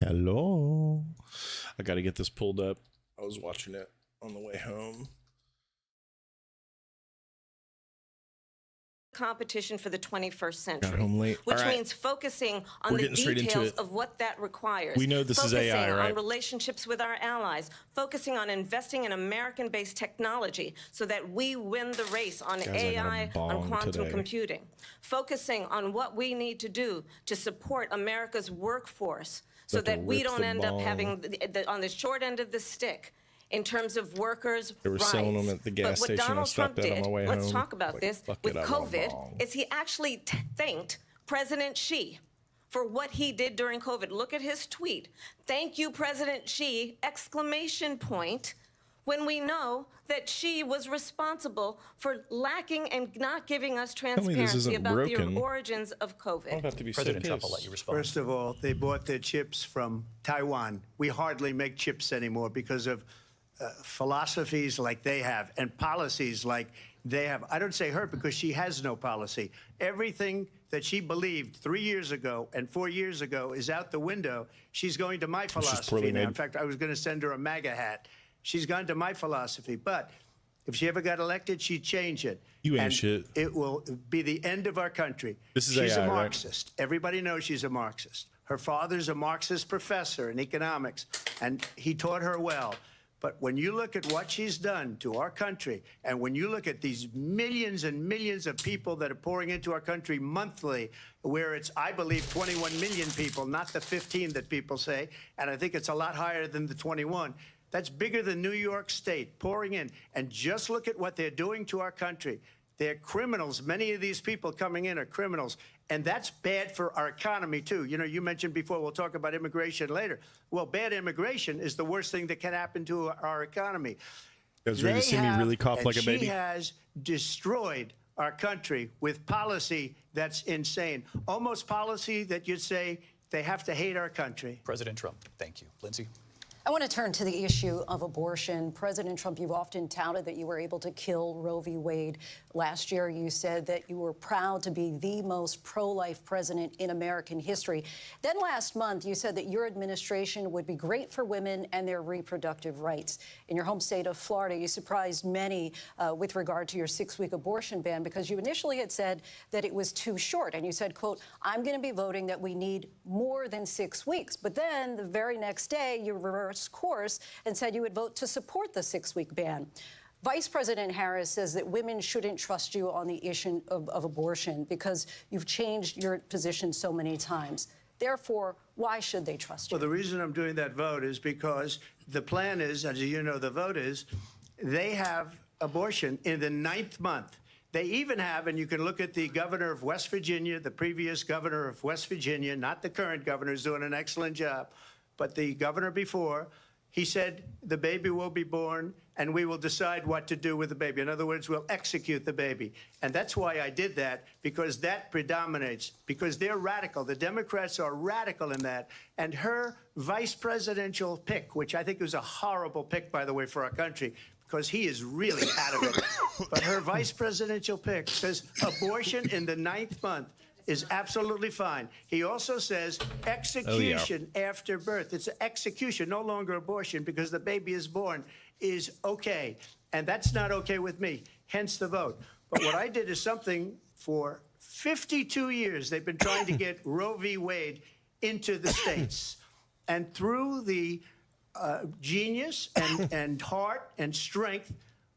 Hello. I got to get this pulled up. I was watching it on the way home. Competition for the 21st Got century, home late. which All right. means focusing on We're the getting straight into details it. of what that requires. We know this is AI, Focusing right? on relationships with our allies, focusing on investing in American-based technology so that we win the race on Guys, I got a AI, on bong quantum today. computing, focusing on what we need to do to support America's workforce so About to that we rip don't the end up bong. having on the short end of the stick in terms of workers' They were rights. selling them at the gas But what station. I Donald stopped Trump at on did, my way let's home. talk about Like, this, fuck with it, I want a COVID, bong. is he actually thanked President Xi for what he did during COVID. Look at his tweet. Thank you, President Xi, exclamation point, when we know that Xi was responsible for lacking and not giving us me this transparency isn't about broken. the origins of I don't COVID. have to be President so Trump will pissed. let you respond. First of all, they bought their chips from Taiwan. We hardly make chips anymore because of philosophies like they have and policies like they have. I don't say her because she has no policy. Everything that she believed 3 years ago and 4 years ago is out the window. She's going to my poorly philosophy now. made. In fact, I was going to send her a MAGA hat. She's gone to my philosophy. But if she ever got elected, she'd change it. You ain't and shit. It will be the end of our country. This is She's AI, a right? Marxist. Everybody knows she's a Marxist. Her father's a Marxist professor in economics, and he taught her well. But when you look at what she's done to our country, and when you look at these millions and millions of people that are pouring into our country monthly, where it's, I believe, 21 million people, not the 15 that people say, and I think it's a lot higher than the 21. That's bigger than New York State pouring in. And just look at what they're doing to our country. They're criminals. Many of these people coming in are criminals. And that's bad for our economy, too. You know, you mentioned before, we'll talk about immigration later. Well, bad immigration is the worst thing that can happen to our economy. You guys ready to see me really cough and like a baby? She has destroyed our country with policy that's insane. Almost policy that you'd say they have to hate our country. President Trump, thank you. Lindsay? I want to turn to the issue of abortion. President Trump, you've often touted that you were able to kill Roe v. Wade. Last year, you said that you were proud to be the most pro-life president in American history. Then last month, you said that your administration would be great for women and their reproductive rights. In your home state of Florida, you surprised many with regard to your 6-week abortion ban because you initially had said that it was too short. And you said, quote, I'm going to be voting that we need more than 6 weeks. But then the very next day, you reversed course and said you would vote to support the 6-week ban. Vice President Harris says that women shouldn't trust you on the issue of abortion because you've changed your position so many times. Therefore, why should they trust you? Well, the reason I'm doing that vote is because the plan is, as you know, the vote is, they have abortion in the 9th month. They even have, and you can look at the governor of West Virginia, the previous governor of West Virginia, not the current governor, is doing an excellent job, but the governor before, he said the baby will be born and we will decide what to do with the baby. In other words, we'll execute the baby. And that's why I did that, because that predominates, because they're radical. The Democrats are radical in that. And her vice presidential pick, which I think was a horrible pick, by the way, for our country, because he is really out of it. But her vice presidential pick says abortion in the 9th month is absolutely fine. He also says execution after birth. It's execution, no longer abortion, because the baby is born, is okay. And that's not okay with me, hence the vote. But what I did is something for 52 years. They've been trying to get Roe v. Wade into the states. And through the genius and heart and strength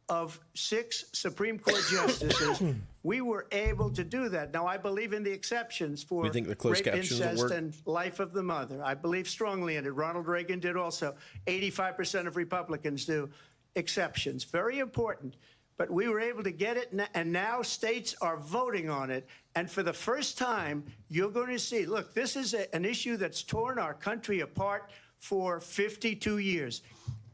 of 6 Supreme Court justices, we were able to do that. Now, I believe in the exceptions for You think the closed rape, captions will incest, work? and life of the mother. I believe strongly in it. Ronald Reagan did also. 85% of Republicans do. Exceptions, very important. But we were able to get it, and now states are voting on it. And for the first time, you're going to see, look, this is an issue that's torn our country apart for 52 years.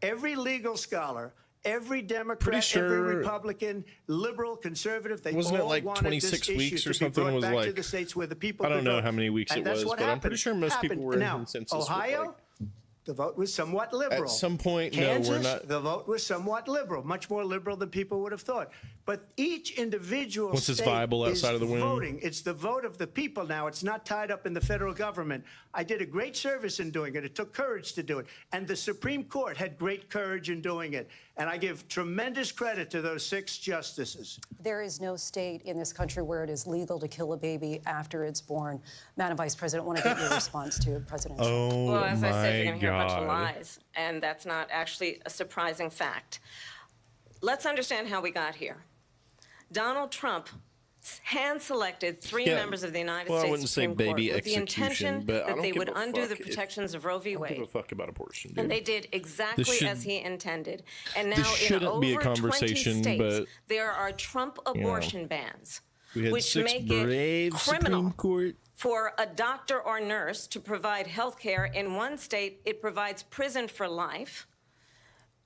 Every legal scholar, every Democrat, Pretty every sure- Republican, liberal, conservative, they Wasn't it all like wanted 26 this issue weeks or to be something brought was back to like- the states where the people I don't could know vote. how many weeks And it that's was, what but I'm happened. pretty sure most people were in Now, consensus with, Ohio, like- the vote was somewhat liberal. At some point, Kansas, no, we're not. the vote was somewhat liberal, much more liberal than people would have thought. But each individual Once it's state viable outside of the womb. voting. It's the vote of the people now. It's not tied up in the federal government. I did a great service in doing it. It took courage to do it. And the Supreme Court had great courage in doing it. And I give tremendous credit to those 6 justices. There is no state in this country where it is legal to kill a baby after it's born. Madam Vice President, I want to get your response to President Trump. Oh, Well, as I said, you're going my to hear a bunch of God. lies, and that's not actually a surprising fact. Let's understand how we got here. Donald Trump hand-selected 3 Yeah. members of the United Well, I States wouldn't say Supreme Court baby with the execution, intention but I that don't they give would a undo the fuck if- protections of Roe v. I don't give a Wade. fuck about abortion, dude. And they did exactly should- as he intended. And now this in shouldn't be a over conversation, 20 states, but, there are Trump abortion bans, We had which 6 make brave it criminal Supreme Court. for a doctor or nurse to provide health care. In one state, it provides prison for life.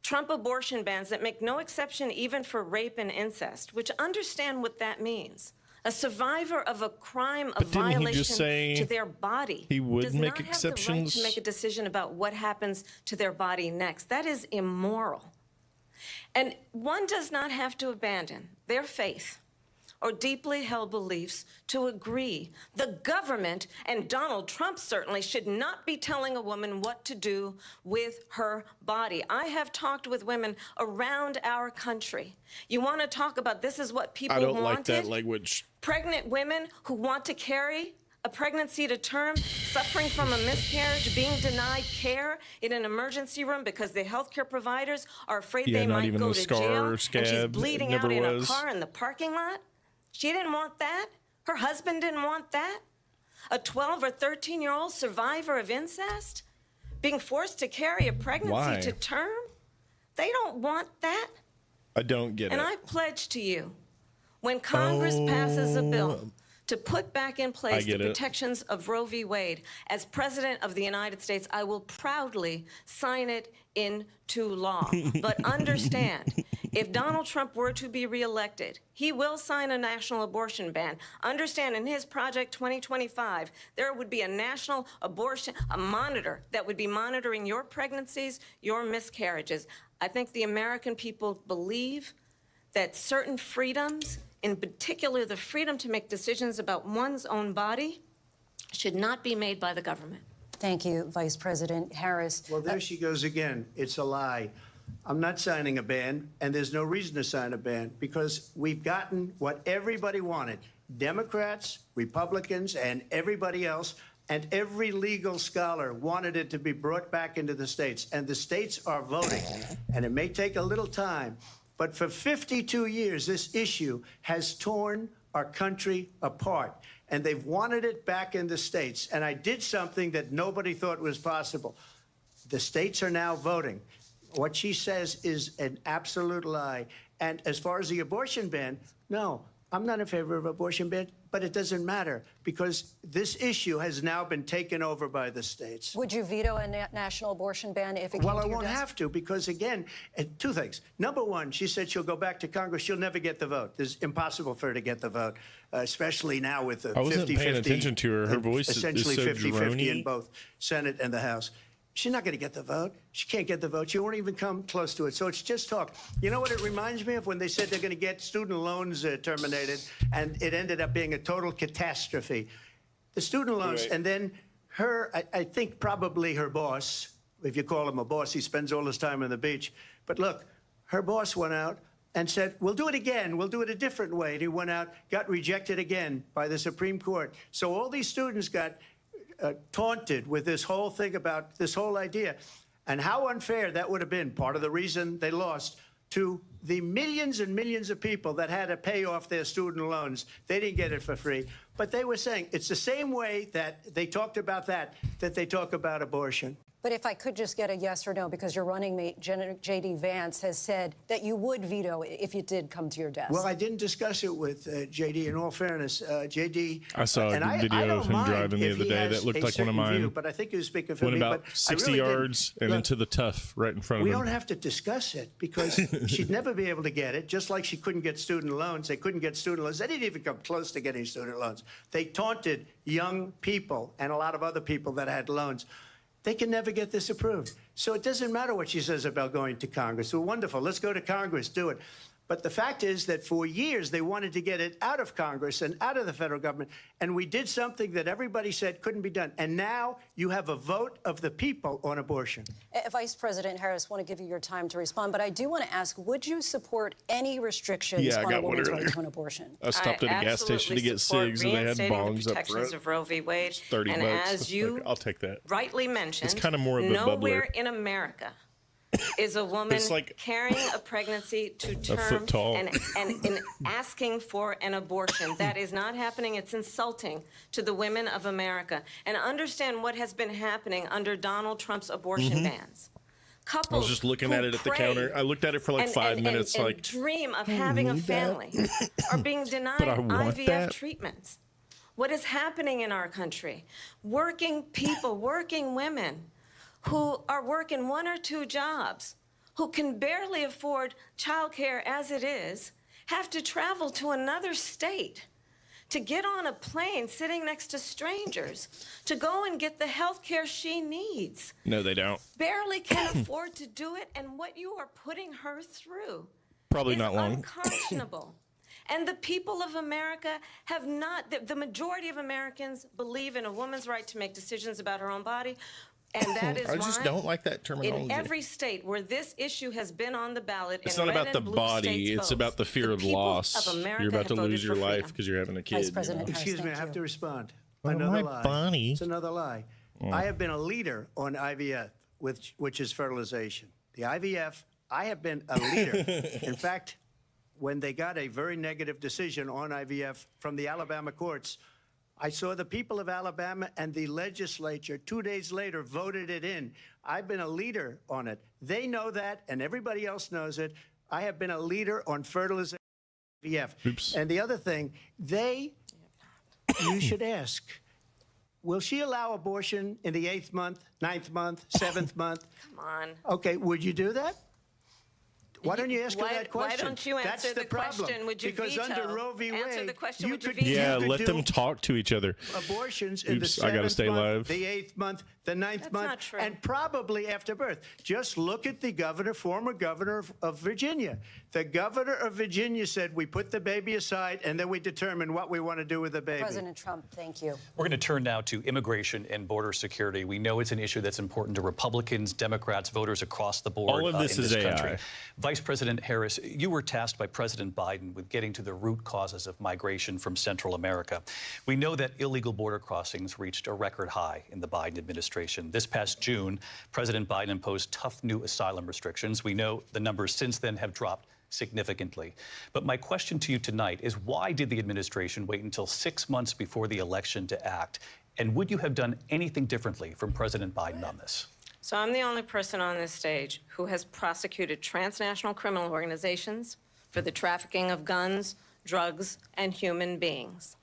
Trump abortion bans that make no exception even for rape and incest, which understand what that means. A survivor of a crime of But didn't he violation just say to their body he would does make not exceptions? have the right to make a decision about what happens to their body next. That is immoral. And one does not have to abandon their faith or deeply held beliefs to agree. The government, and Donald Trump certainly, should not be telling a woman what to do with her body. I have talked with women around our country. You want to talk about this is what people I don't wanted? like that language. Pregnant women who want to carry a pregnancy to term, suffering from a miscarriage, being denied care in an emergency room because the healthcare providers are afraid Yeah, they not might even go the to scar jail, or and she's scab. bleeding It out never in a was. car in the parking lot. She didn't want that. Her husband didn't want that. A 12 or 13-year-old survivor of incest being forced to carry a pregnancy Why? to term. They don't want that. I don't get And it. I pledge to you, when Congress passes a bill Oh. to put back in place the get it. protections of Roe v. Wade, as President of the United States, I will proudly sign it into law. But understand, if Donald Trump were to be reelected, he will sign a national abortion ban. Understand, in his Project 2025, there would be a national abortion, a monitor that would be monitoring your pregnancies, your miscarriages. I think the American people believe that certain freedoms, in particular the freedom to make decisions about one's own body, should not be made by the government. Thank you, Vice President Harris. Well, there she goes again. It's a lie. I'm not signing a ban, and there's no reason to sign a ban because we've gotten what everybody wanted. Democrats, Republicans, and everybody else, and every legal scholar wanted it to be brought back into the states. And the states are voting. And it may take a little time, but for 52 years, this issue has torn our country apart. And they've wanted it back in the states. And I did something that nobody thought was possible. The states are now voting. What she says is an absolute lie. And as far as the abortion ban, no, I'm not in favor of abortion ban, but it doesn't matter because this issue has now been taken over by the states. Would you veto a national abortion ban if it came Well, to I your won't desk? have to because, again, two things. Number one, she said she'll go back to Congress. She'll never get the vote. It's impossible for her to get the vote, especially now with the 50-50. I wasn't paying attention to her. Her voice is essentially so 50-50 drony. in both Senate and the House. She's not going to get the vote. She can't get the vote. She won't even come close to it. So it's just talk. You know what it reminds me of? When they said they're going to get student loans terminated, and it ended up being a total catastrophe. The student loans, Right. and then her, I think probably her boss, if you call him a boss, he spends all his time on the beach. But look, her boss went out and said, we'll do it again. We'll do it a different way. And he went out, got rejected again by the Supreme Court. So all these students got taunted with this whole thing about this whole idea. And how unfair that would have been, part of the reason they lost, to the millions and millions of people that had to pay off their student loans. They didn't get it for free. But they were saying it's the same way that they talked about that they talk about abortion. But if I could just get a yes or no, because your running mate, J.D. Vance, has said that you would veto it if it did come to your desk. Well, I didn't discuss it with J.D. In all fairness, J.D. I saw a and I video don't of him mind driving the if other he day has that looked a like one of certain mine. view, but I think he was speaking for Went me. about but I 60 really didn't. yards and Look, into the tough right in front of we him. don't have to discuss it because she'd never be able to get it, just like she couldn't get student loans. They couldn't get student loans. They didn't even come close to getting student loans. They taunted young people and a lot of other people that had loans. They can never get this approved. So it doesn't matter what she says about going to Congress. Well, wonderful. Let's go to Congress. Do it. But the fact is that for years, they wanted to get it out of Congress and out of the federal government. And we did something that everybody said couldn't be done. And now you have a vote of the people on abortion. Vice President Harris, I want to give you your time to respond, but I do want to ask, would you support any restrictions on a woman's right to an abortion? I stopped at a gas station to get cigs, and they had bongs up front. Of Roe v. Wade. 30 and bucks. as you I'll take that. rightly mentioned, It's kind of more of a nowhere bubbler. in America is a woman It's like carrying a pregnancy to term foot tall. and asking for an abortion. That is not happening. It's insulting to the women of America. And understand what has been happening under Donald Trump's abortion bans. Couples I was just looking at it at the pray counter. I looked at it for like 5 minutes, and like, dream of having a family are being denied But I want IVF that. treatments. What is happening in our country? Working people, working women who are working 1 or 2 jobs, who can barely afford childcare as it is, have to travel to another state to get on a plane sitting next to strangers to go and get the health care she needs. no, they don't. Barely can afford to do it, and what you are putting her through Probably is not long. unconscionable. And the people of America have not, the majority of Americans believe in a woman's right to make decisions about her own body. And that is I just why don't like that terminology. in every state where this issue has been on the ballot, It's in not red about the and blue body. states It's votes, about the fear the of people loss. of America You're about to have voted lose your for life freedom. because you're having a kid. Vice you President know? Harris, Excuse me, I thank have you. to respond. Oh, Another my lie. bunny. It's another lie. I have been a leader on IVF, which is fertilization. The IVF, I have been a leader. In fact, when they got a very negative decision on IVF from the Alabama courts, I saw the people of Alabama and the legislature 2 days later voted it in. I've been a leader on it. They know that, and everybody else knows it. I have been a leader on fertilization. IVF. Oops. And the other thing, you should ask, will she allow abortion in the 8th month, 9th month, 7th month? Come on. Okay, would you do that? Why don't you ask her Why- that question? why don't you That's answer the the problem. question? Would you because veto? under Roe v. Wade, Answer the question, you would you could, veto? Yeah, you could let do them talk to each other. abortions in Oops, the 7th I gotta stay month, live. the 8th month, the 9th That's month, not true. and probably after birth. Just look at the governor, former governor of Virginia. The governor of Virginia said, we put the baby aside, and then we determine what we want to do with the baby. President Trump, thank you. We're going to turn now to immigration and border security. We know it's an issue that's important to Republicans, Democrats, voters across the board. All of this in is this AI. country. Vice President Harris, you were tasked by President Biden with getting to the root causes of migration from Central America. We know that illegal border crossings reached a record high in the Biden administration. This past June, President Biden imposed tough new asylum restrictions. We know the numbers since then have dropped significantly. But my question to you tonight is, why did the administration wait until 6 months before the election to act? And would you have done anything differently from President Biden on this? So I'm the only person on this stage who has prosecuted transnational criminal organizations for the trafficking of guns, drugs, and human beings.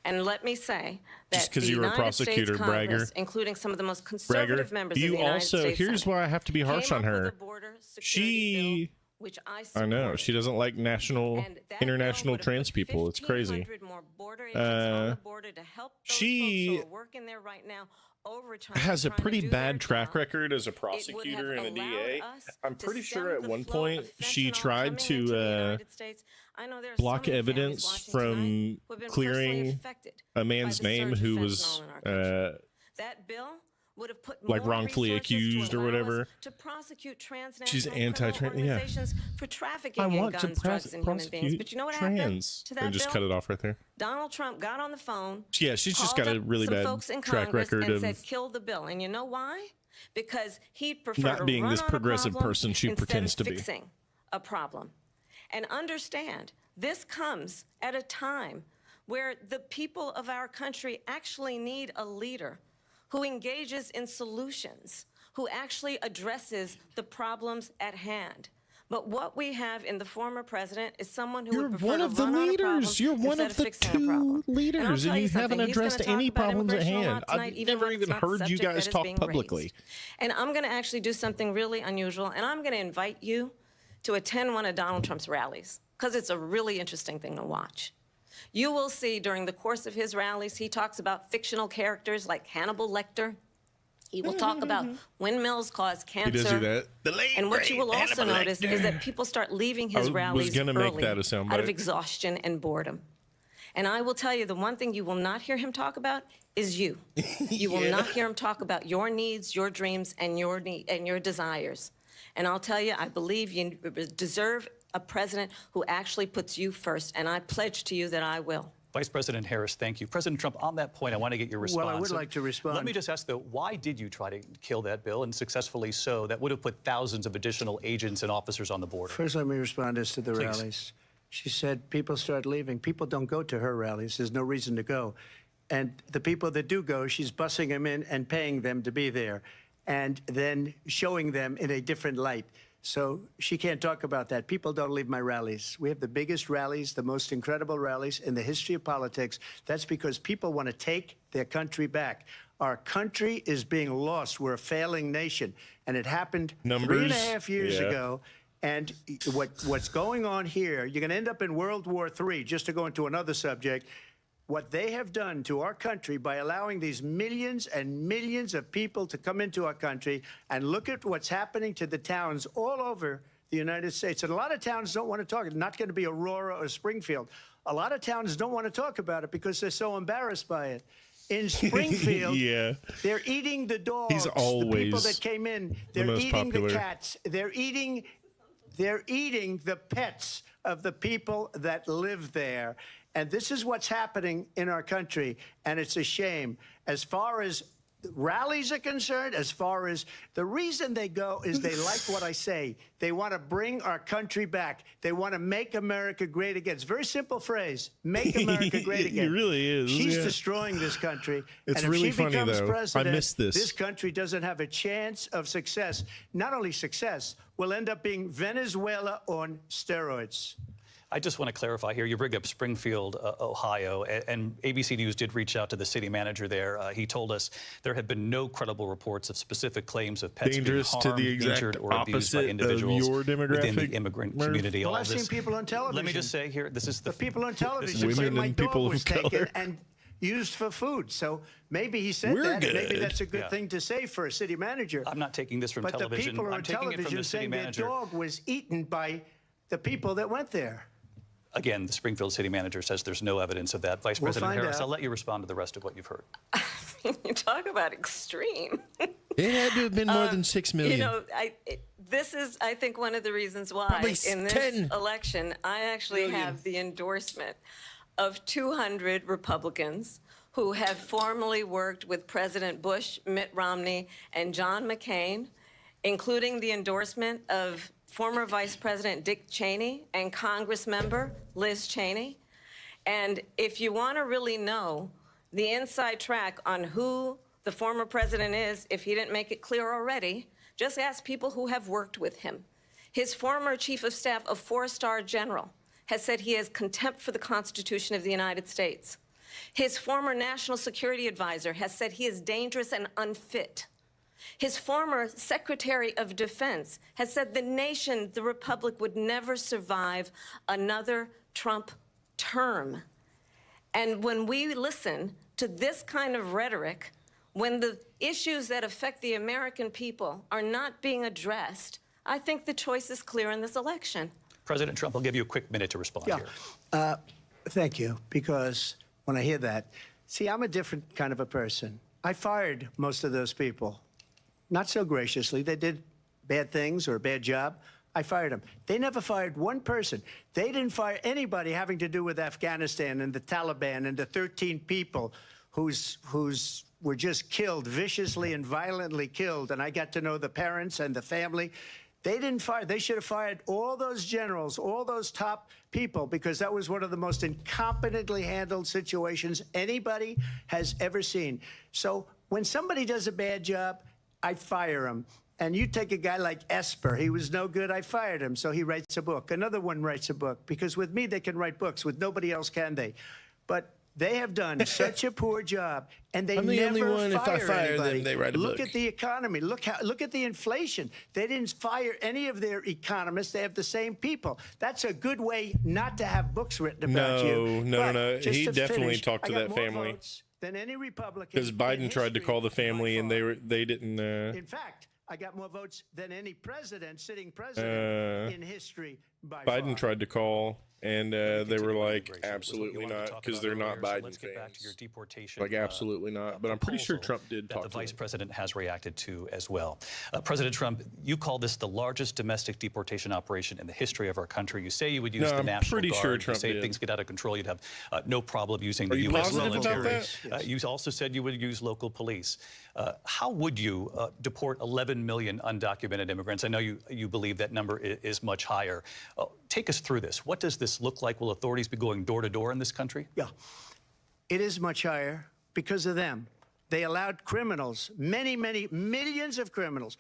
And let me say that Just 'cause the you were a United prosecutor, States Congress, bragger. inclling some of the most conservative members of the You United also, States here's Senate, why I have to be harsh came on up with her. a border security bill, which I know. supported. She doesn't like national, And that international bill would have trans put people. It's crazy. 1,500 more border agents on the border to help those she folks who are working there right now overtime, Has a trying to pretty do bad their track job. record as a It would prosecutor have and a allowed DA. us I'm to pretty sure stem at the one flow point of she fentanyl tried coming into the to United States. I know there are block so many evidence families watching from tonight who have been personally clearing affected a by man's the name surge of who fentanyl was in our country. That bill would have put like more wrongfully resources accused to or allow whatever. us to prosecute transnational She's criminal anti-trans. Yeah. organizations for trafficking I in want to guns, drugs, and human beings. prosecute But you know what happened trans. to that And just bill? cut it off right there. Donald Trump got on the phone. Yeah, she's just called got a up really some bad folks in track Congress record and of said, kill the bill. And you know why? Because he'd prefer not to being run this on a progressive problem person she instead pretends of to be. fixing a problem. And understand, this comes at a time where the people of our country actually need a leader who engages in solutions, who actually addresses the problems at hand. But what we have in the former president is someone who You're would prefer one to of the run on a problem leaders. You're one instead of the fixing a problem. two leaders, I'll and tell you something, haven't he's gonna addressed talk any about problems at immigration law hand. tonight, I've even never when it's even not the heard you subject guys that is talk being publicly. raised. And I'm going to actually do something really unusual, and I'm going to invite you to attend one of Donald Trump's rallies, because it's a really interesting thing to watch. You will see during the course of his rallies, he talks about fictional characters like Hannibal Lecter. He will talk about windmills cause cancer. He does do that. The late And what you will great also Hannibal notice Lecter. is that people start leaving his I was rallies gonna make early that a soundbite. out of exhaustion and boredom. And I will tell you, the one thing you will not hear him talk about is you. You will not hear him talk about your needs, your dreams, and your desires. And I'll tell you, I believe you deserve a president who actually puts you first, and I pledge to you that I will. Vice President Harris, thank you. President Trump, on that point, I want to get your response. Well, I would like to respond. Let me just ask, though, why did you try to kill that bill, and successfully so, that would have put thousands of additional agents and officers on the border? First, let me respond as to the Please. rallies. She said people start leaving. People don't go to her rallies. There's no reason to go. And the people that do go, she's bussing them in and paying them to be there, and then showing them in a different light. So she can't talk about that. People don't leave my rallies. We have the biggest rallies, the most incredible rallies in the history of politics. That's because people want to take their country back. Our country is being lost. We're a failing nation. And it happened 3.5 years ago. And what's going on here, you're going to end up in World War III, just to go into another subject. What they have done to our country by allowing these millions and millions of people to come into our country, and look at what's happening to the towns all over the United States. And a lot of towns don't want to talk. It's not going to be Aurora or Springfield. A lot of towns don't want to talk about it because they're so embarrassed by it. In Springfield, they're eating the dogs. He's always the people that came in. They're most eating popular. the cats. They're eating the pets of the people that live there. And this is what's happening in our country, and it's a shame. As far as rallies are concerned, as far as the reason they go is they like what I say. They want to bring our country back. They want to make America great again. It's a very simple phrase, make America great again. It really is. She's destroying this country. It's and if really she funny, becomes though. president, I missed this. This country doesn't have a chance of success. Not only success, we'll end up being Venezuela on steroids. I just want to clarify here. You bring up Springfield, Ohio, and ABC News did reach out to the city manager there. He told us there have been no credible reports of specific claims of pets Dangerous being to harmed, the exact injured, or abused by opposite of individuals your within demographic, the immigrant Murph. community. Well, All I've this, seen people on television. Let me just say here, this is The people on television Women say my and dog people was of taken color. and used for food. So maybe he said We're that. And maybe good. that's a good thing to say for a city manager. I'm not taking this from but television. the people are I'm on taking it from television the city saying their manager. dog was eaten by the people that went there. Again, the Springfield city manager says there's no evidence of that. Vice We'll President find Harris, out. I'll let you respond to the rest of what you've heard. You talk about extreme. It had to have been more than 6 million. You know, this is, I think, one of the reasons why Probably in this 10 election, I actually have the endorsement of 200 Republicans who have formerly worked with President Bush, Mitt Romney, and John McCain, including the endorsement of former Vice President Dick Cheney and Congress member Liz Cheney. And if you want to really know the inside track on who the former president is, if he didn't make it clear already, just ask people who have worked with him. His former chief of staff, a four-star general, has said he has contempt for the Constitution of the United States. His former national security advisor has said he is dangerous and unfit. His former Secretary of Defense has said the nation, the Republic, would never survive another Trump term. And when we listen to this kind of rhetoric, when the issues that affect the American people are not being addressed, I think the choice is clear in this election. President Trump, I'll give you a quick minute to respond here. Thank you, because when I hear that, see, I'm a different kind of a person. I fired most of those people. Not so graciously. They did bad things or a bad job. I fired them. They never fired one person. They didn't fire anybody having to do with Afghanistan and the Taliban and the 13 people who's were just killed, viciously and violently killed. And I got to know the parents and the family. They didn't fire. They should have fired all those generals, all those top people, because that was one of the most incompetently handled situations anybody has ever seen. So when somebody does a bad job, I fire him. And you take a guy like Esper. He was no good. I fired him. So he writes a book. Another one writes a book. Because with me, they can write books. With nobody else can they. But they have done such a poor job. And they I'm the never only one, if I fire fire anybody. them, they write a Look book. at the economy. Look at the inflation. They didn't fire any of their economists. They have the same people. That's a good way not to have books written about you. No. But just He to definitely finish, talked to I got that more family. votes than any Republican. Because Biden in tried to history call the by family, and far. they didn't. In fact, I got more votes than any president, sitting president in history by far. Biden tried to call, and they were like, Immigration was what you absolutely wanted to not, talk because about they're not earlier, so Biden let's get back to your fans. deportation, Like, absolutely not. But I'm pretty sure proposal Trump did that talk the to vice them. president has reacted to as well. President Trump, you call this the largest domestic deportation operation in the history of our country. You say you would use No, the I'm National pretty Guard. sure You Trump say if did. things get out of control, you'd have no problem using Are the you U.S. positive about military. that? You also said you would use local police. How would you deport 11 million undocumented immigrants? I know you believe that number is much higher. Take us through this. What does this look like? Will authorities be going door to door in this country? Yeah, it is much higher because of them. They allowed criminals, many, many millions of criminals.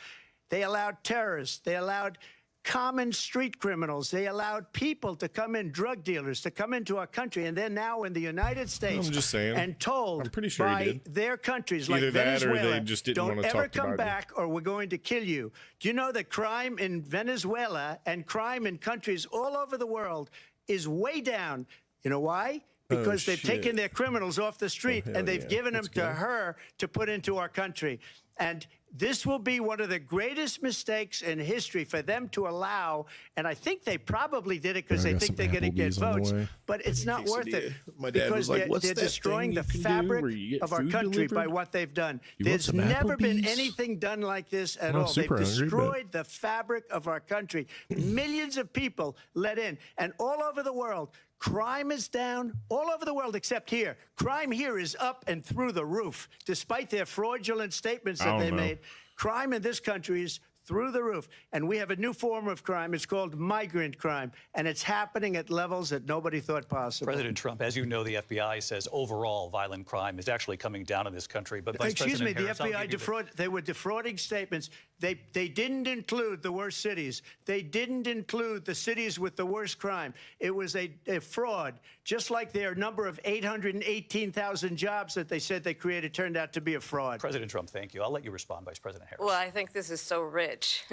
They allowed terrorists. They allowed common street criminals. They allowed people to come in, drug dealers, to come into our country, and they're now in the United States. I'm just saying. And told I'm pretty sure he by did. their countries Either like that or they Venezuela, just didn't don't wanna ever talk to come Biden. back or we're going to kill you. Do you know that crime in Venezuela and crime in countries all over the world is way down? You know why? Because they've shit. taken their criminals off the street hell and they've yeah. given them That's to good. her to put into our country. And this will be one of the greatest mistakes in history for them to allow. And I think they probably did it because I they got think some they're going to get Applebee's on the votes. way. But it's not worth it My dad because was like, "What's they're that destroying thing the you can do where fabric you get of our food country by delivered? what they've done. You want There's some never been Applebee's? anything done like this at I'm all. They've super hungry, but- destroyed the fabric of our country. Millions of people let in. And all over the world, crime is down all over the world except here. Crime here is up and through the roof, despite their fraudulent statements I that don't they know. made. Crime in this country is through the roof. And we have a new form of crime. It's called migrant crime. And it's happening at levels that nobody thought possible. President Trump, as you know, the FBI says overall violent crime is actually coming down in this country. But Vice Excuse me, President the Harris, I'll FBI give you they were defrauding statements. They didn't include the worst cities. They didn't include the cities with the worst crime. It was a fraud, just like their number of 818,000 jobs that they said they created turned out to be a fraud. President Trump, thank you. I'll let you respond, Vice President Harris. Well, I think this is so rich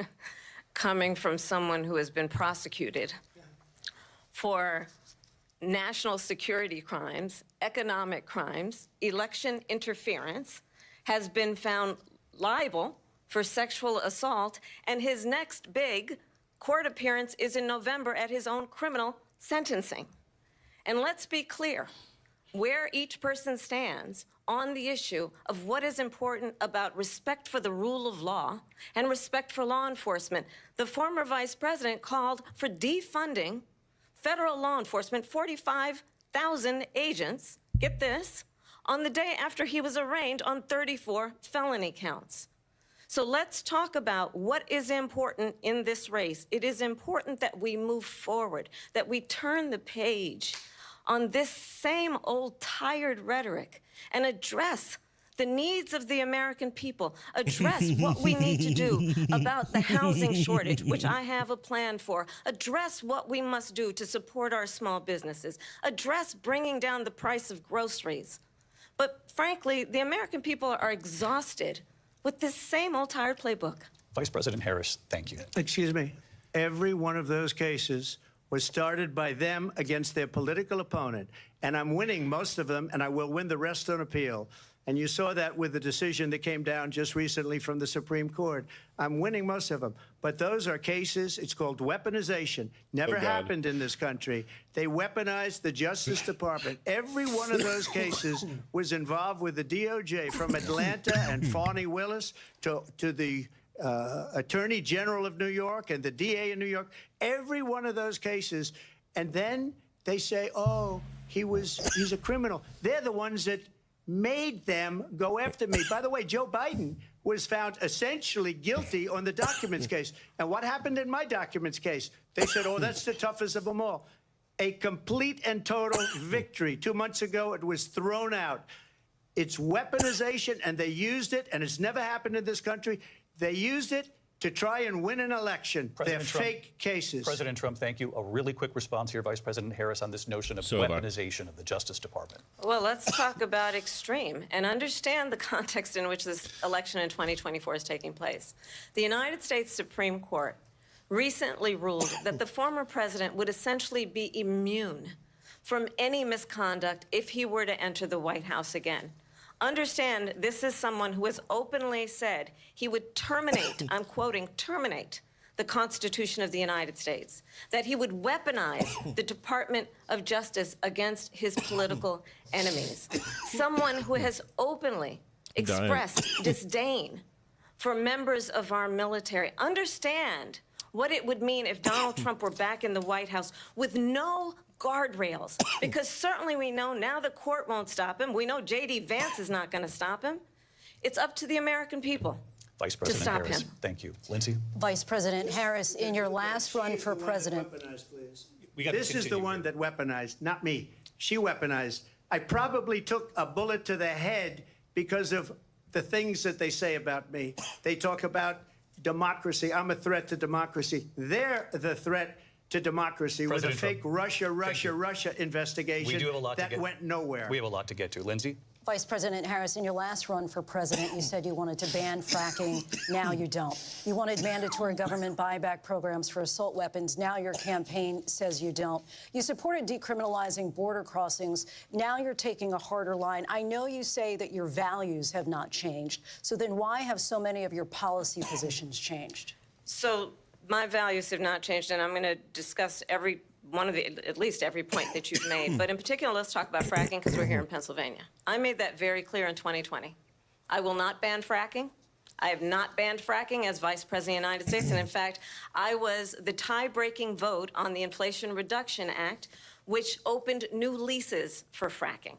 coming from someone who has been prosecuted for national security crimes, economic crimes, election interference, has been found liable for sexual assault, and his next big court appearance is in November at his own criminal sentencing. And let's be clear, where each person stands on the issue of what is important about respect for the rule of law and respect for law enforcement. The former vice president called for defunding federal law enforcement, 45,000 agents, get this, on the day after he was arraigned on 34 felony counts. So let's talk about what is important in this race. It is important that we move forward, that we turn the page on this same old tired rhetoric and address the needs of the American people, address what we need to do about the housing shortage, which I have a plan for, address what we must do to support our small businesses, address bringing down the price of groceries. But frankly, the American people are exhausted with this same old tired playbook. Vice President Harris, thank you. Excuse me. Every one of those cases was started by them against their political opponent. And I'm winning most of them, and I will win the rest on appeal. And you saw that with the decision that came down just recently from the Supreme Court. I'm winning most of them. But those are cases, it's called weaponization. Never happened in this country. They weaponized the Justice Department. Every one of those cases was involved with the DOJ, from Atlanta and Fani Willis to the Attorney General of New York and the DA in New York. Every one of those cases. And then they say, oh, he's a criminal. They're the ones that made them go after me. By the way, Joe Biden was found essentially guilty on the documents case. And what happened in my documents case? They said, oh, that's the toughest of them all. A complete and total victory. 2 months ago, it was thrown out. It's weaponization, and they used it, and it's never happened in this country. They used it to try and win an election. They're fake cases. President Trump, thank you. A really quick response here, Vice President Harris, on this notion of weaponization of the Justice Department. Well, let's talk about extreme and understand the context in which this election in 2024 is taking place. The United States Supreme Court recently ruled that the former president would essentially be immune from any misconduct if he were to enter the White House again. Understand, this is someone who has openly said he would terminate, I'm quoting, terminate the Constitution of the United States, that he would weaponize the Department of Justice against his political enemies. Someone who has openly expressed disdain for members of our military. Understand what it would mean if Donald Trump were back in the White House with no guardrails, because certainly we know now the court won't stop him. We know J.D. Vance is not going to stop him. It's up to the American people. Vice President stop Harris, him. thank you. Lindsay? Vice President Harris, in your last run for president. This is the one that weaponized, not me. She weaponized. I probably took a bullet to the head because of the things that they say about me. They talk about democracy. I'm a threat to democracy. They're the threat to democracy with a fake Russia investigation that went nowhere. We have a lot to get to. Lindsay? Vice President Harris, in your last run for president, you said you wanted to ban fracking. Now you don't. You wanted mandatory government buyback programs for assault weapons. Now your campaign says you don't. You supported decriminalizing border crossings. Now you're taking a harder line. I know you say that your values have not changed. So then why have so many of your policy positions changed? So my values have not changed, and I'm going to discuss at least every point that you've made. But in particular, let's talk about fracking, because we're here in Pennsylvania. I made that very clear in 2020. I will not ban fracking. I have not banned fracking as Vice President of the United States. And in fact, I was the tie-breaking vote on the Inflation Reduction Act, which opened new leases for fracking.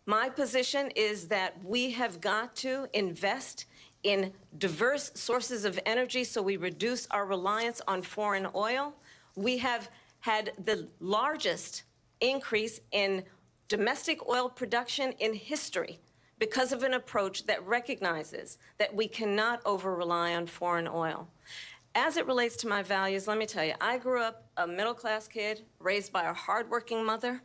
My position is that we have got to invest in diverse sources of energy so we reduce our reliance on foreign oil. We have had the largest increase in domestic oil production in history because of an approach that recognizes that we cannot over-rely on foreign oil. As it relates to my values, let me tell you, I grew up a middle-class kid raised by a hardworking mother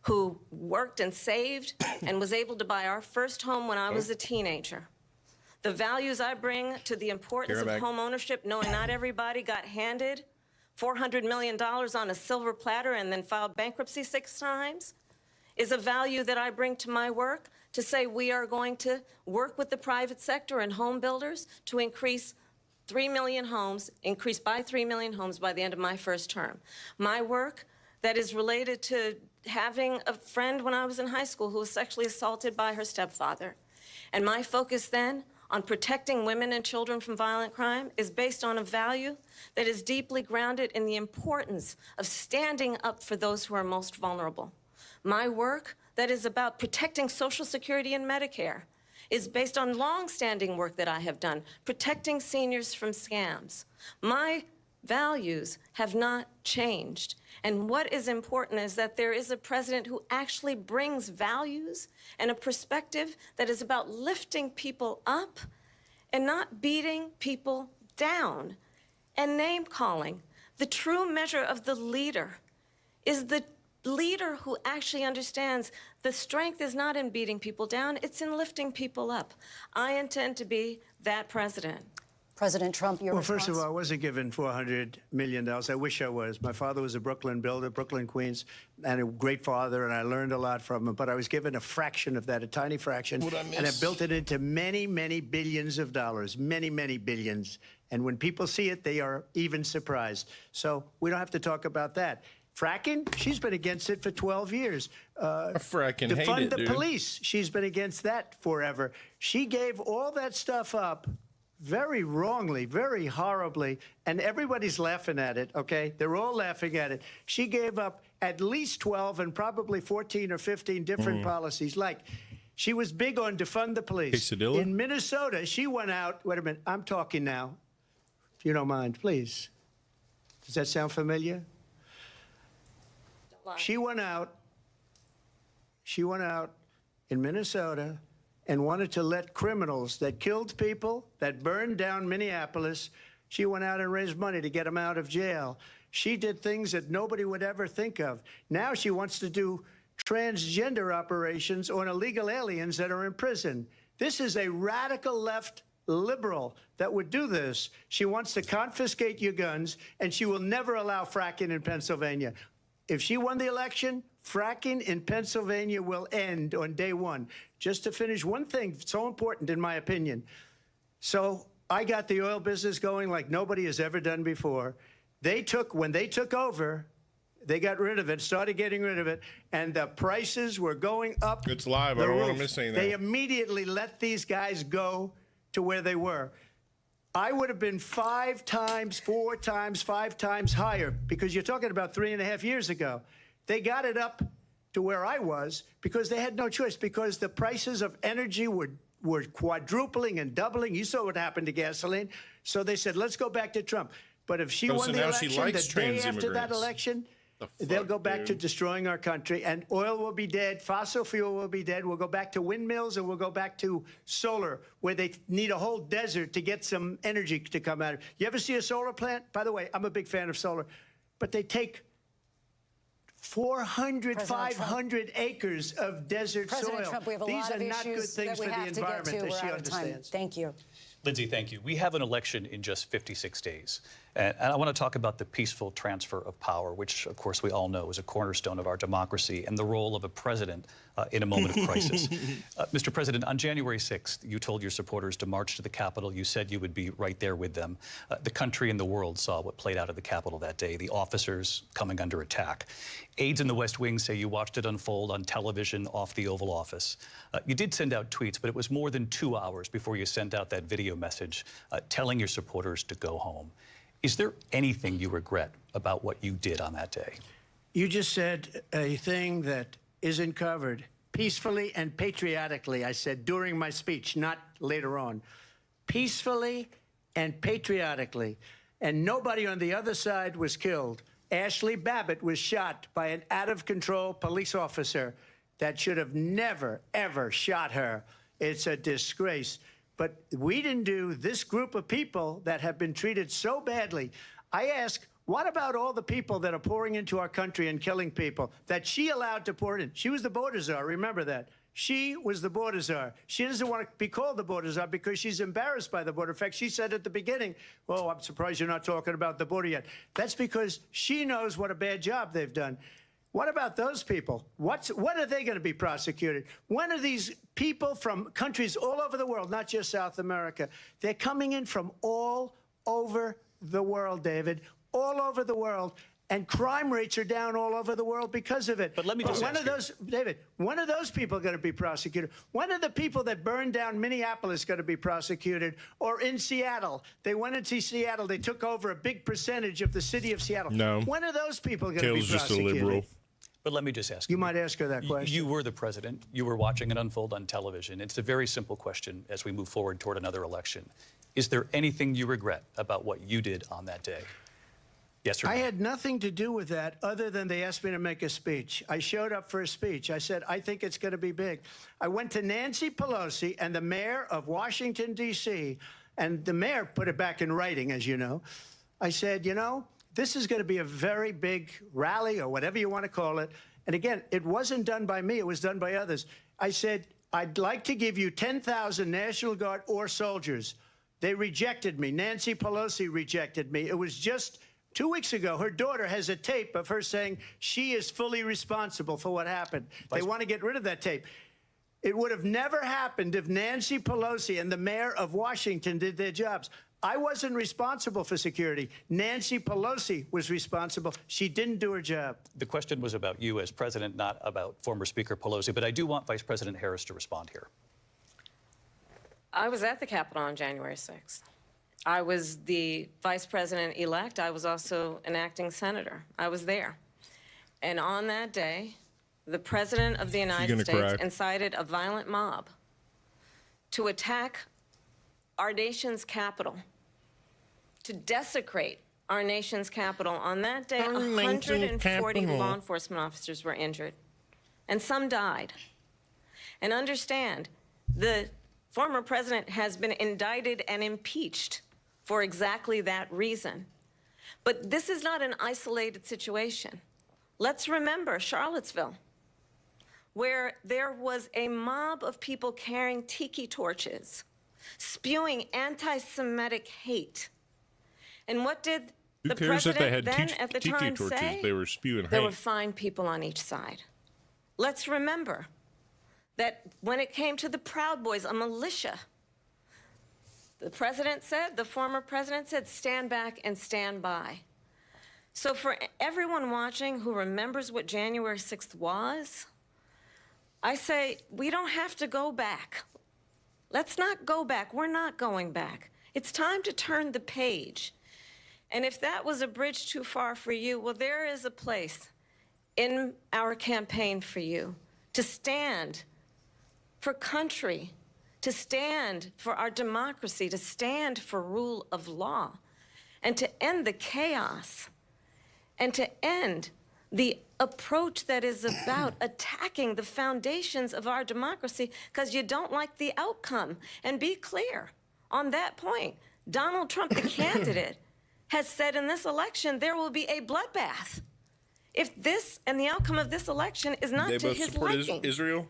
who worked and saved and was able to buy our first home when I was a teenager. The values I bring to the importance of home ownership, knowing not everybody got handed $400 million on a silver platter and then filed bankruptcy 6 times, is a value that I bring to my work to say we are going to work with the private sector and home builders to increase 3 million homes, increase by 3 million homes by the end of my first term. My work that is related to having a friend when I was in high school who was sexually assaulted by her stepfather. And my focus then on protecting women and children from violent crime is based on a value that is deeply grounded in the importance of standing up for those who are most vulnerable. My work that is about protecting Social Security and Medicare is based on long-standing work that I have done, protecting seniors from scams. My values have not changed. And what is important is that there is a president who actually brings values and a perspective that is about lifting people up and not beating people down and name-calling. The true measure of the leader is the leader who actually understands the strength is not in beating people down, it's in lifting people up. I intend to be that president. President Trump, your response? First of all, I wasn't given $400 million. I wish I was. My father was a Brooklyn builder, Brooklyn, Queens, and a great father, and I learned a lot from him. But I was given a fraction of that, a tiny fraction, and I built it into many, many billions of dollars, many, many billions. And when people see it, they are even surprised. So we don't have to talk about that. Fracking, she's been against it for 12 years. Fracking hate defund it, the dude. police, she's been against that forever. She gave all that stuff up very wrongly, very horribly, and everybody's laughing at it, okay? They're all laughing at it. She gave up at least 12 and probably 14 or 15 different policies. Like, she was big on defund the police. Quesadilla? In Minnesota, she went out, wait a minute, I'm talking now, if you don't mind, please. Does that sound familiar? She went out in Minnesota and wanted to let criminals that killed people, that burned down Minneapolis, she went out and raised money to get them out of jail. She did things that nobody would ever think of. Now she wants to do transgender operations on illegal aliens that are in prison. This is a radical left liberal that would do this. She wants to confiscate your guns, and she will never allow fracking in Pennsylvania. If she won the election, fracking in Pennsylvania will end on day one. just to finish one thing so important, in my opinion. So I got the oil business going like nobody has ever done before. When they took over, they got rid of it, started getting rid of it, and the prices were going up. It's live. I don't want to miss anything. They immediately let these guys go to where they were. I would have been 5 times, 4 times, 5 times higher, because you're talking about 3.5 years ago. They got it up to where I was because they had no choice, because the prices of energy were quadrupling and doubling. You saw what happened to gasoline. So they said, let's go back to Trump. But if she won the election, the day after that election, they'll go back to destroying our country, and oil will be dead, fossil fuel will be dead. We'll go back to windmills, and we'll go back to solar, where they need a whole desert to get some energy to come out of. You ever see a solar plant? By the way, I'm a big fan of solar, but they take 400, 500 acres of desert President soil. Trump, we have a These lot are of not good issues things that we for the have to get environment, to. as We're she out of time. understands. Thank you. Lindsay, thank you. We have an election in just 56 days. And I want to talk about the peaceful transfer of power, which, of course, we all know is a cornerstone of our democracy, and the role of a president in a moment of crisis. Mr. President, on January 6th, you told your supporters to march to the Capitol. You said you would be right there with them. The country and the world saw what played out at the Capitol that day, the officers coming under attack. Aides in the West Wing say you watched it unfold on television off the Oval Office. You did send out tweets, but it was more than 2 hours before you sent out that video message telling your supporters to go home. Is there anything you regret about what you did on that day? You just said a thing that isn't covered. Peacefully and patriotically, I said during my speech, not later on. Peacefully and patriotically. And nobody on the other side was killed. Ashley Babbitt was shot by an out-of-control police officer that should have never, ever shot her. It's a disgrace. But we didn't do this group of people that have been treated so badly. I ask, what about all the people that are pouring into our country and killing people that she allowed to pour in? She was the border czar, remember that. She was the border czar. She doesn't want to be called the border czar because she's embarrassed by the border. In fact, she said at the beginning, oh, I'm surprised you're not talking about the border yet. That's because she knows what a bad job they've done. What about those people? When are they going to be prosecuted? When are these people from countries all over the world, not just South America? They're coming in from all over the world, David, all over the world. And crime rates are down all over the world because of it. But let me just when are those, David, when are those people going to be prosecuted? When are the people that burned down Minneapolis going to be prosecuted? Or in Seattle? They went into Seattle. They took over a big percentage of the city of Seattle. No. When are those people going to be Kayla's prosecuted? just a liberal. But let me just ask you. You might ask her that question. You were the president. You were watching it unfold on television. It's a very simple question as we move forward toward another election. Is there anything you regret about what you did on that day? Yes or no? I had nothing to do with that other than they asked me to make a speech. I showed up for a speech. I said, I think it's going to be big. I went to Nancy Pelosi and the mayor of Washington, D.C., and the mayor put it back in writing, as you know. I said, you know, this is going to be a very big rally or whatever you want to call it. And again, it wasn't done by me. It was done by others. I said, I'd like to give you 10,000 National Guard or soldiers. They rejected me. Nancy Pelosi rejected me. It was just 2 weeks ago. Her daughter has a tape of her saying she is fully responsible for what happened. They want to get rid of that tape. It would have never happened if Nancy Pelosi and the mayor of Washington did their jobs. I wasn't responsible for security. Nancy Pelosi was responsible. She didn't do her job. The question was about you as president, not about former Speaker Pelosi, but I do want Vice President Harris to respond here. I was at the Capitol on January 6th. I was the vice president-elect. I was also an acting senator. I was there. And on that day, the president of the United States incited a violent mob to attack our nation's capital, to desecrate our nation's capital. On that day, 140 law enforcement officers were injured, and some died. And understand, the former president has been indicted and impeached for exactly that reason. But this is not an isolated situation. Let's remember Charlottesville, where there was a mob of people carrying tiki torches, spewing anti-Semitic hate. And what did the president then at the time say? They were spewing hate. There were fine people on each side. Let's remember that when it came to the Proud Boys, a militia, the president said, the former president said, stand back and stand by. So for everyone watching who remembers what January 6th was, I say we don't have to go back. Let's not go back. We're not going back. It's time to turn the page. And if that was a bridge too far for you, well, there is a place in our campaign for you to stand for country, to stand for our democracy, to stand for rule of law, and to end the chaos, and to end the approach that is about attacking the foundations of our democracy because you don't like the outcome. And be clear on that point. Donald Trump, the candidate, has said in this election there will be a bloodbath if this and the outcome of this election is not to his liking. Israel?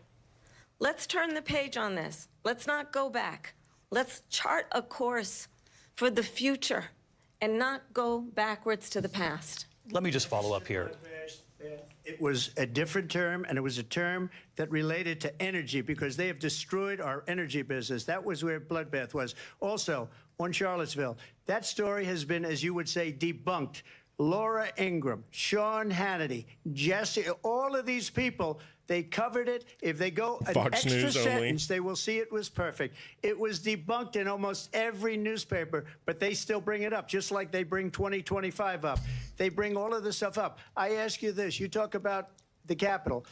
Let's turn the page on this. Let's not go back. Let's chart a course for the future and not go backwards to the past. Let me just follow up here. It was a different term, and it was a term that related to energy because they have destroyed our energy business. That was where bloodbath was. Also, on Charlottesville, that story has been, as you would say, debunked. Laura Ingraham, Sean Hannity, Jesse, all of these people, they covered it. If they go an Fox extra News sentence, only. they will see it was perfect. It was debunked in almost every newspaper, but they still bring it up, just like they bring 2025 up. They bring all of this stuff up. I ask you this. You talk about the Capitol.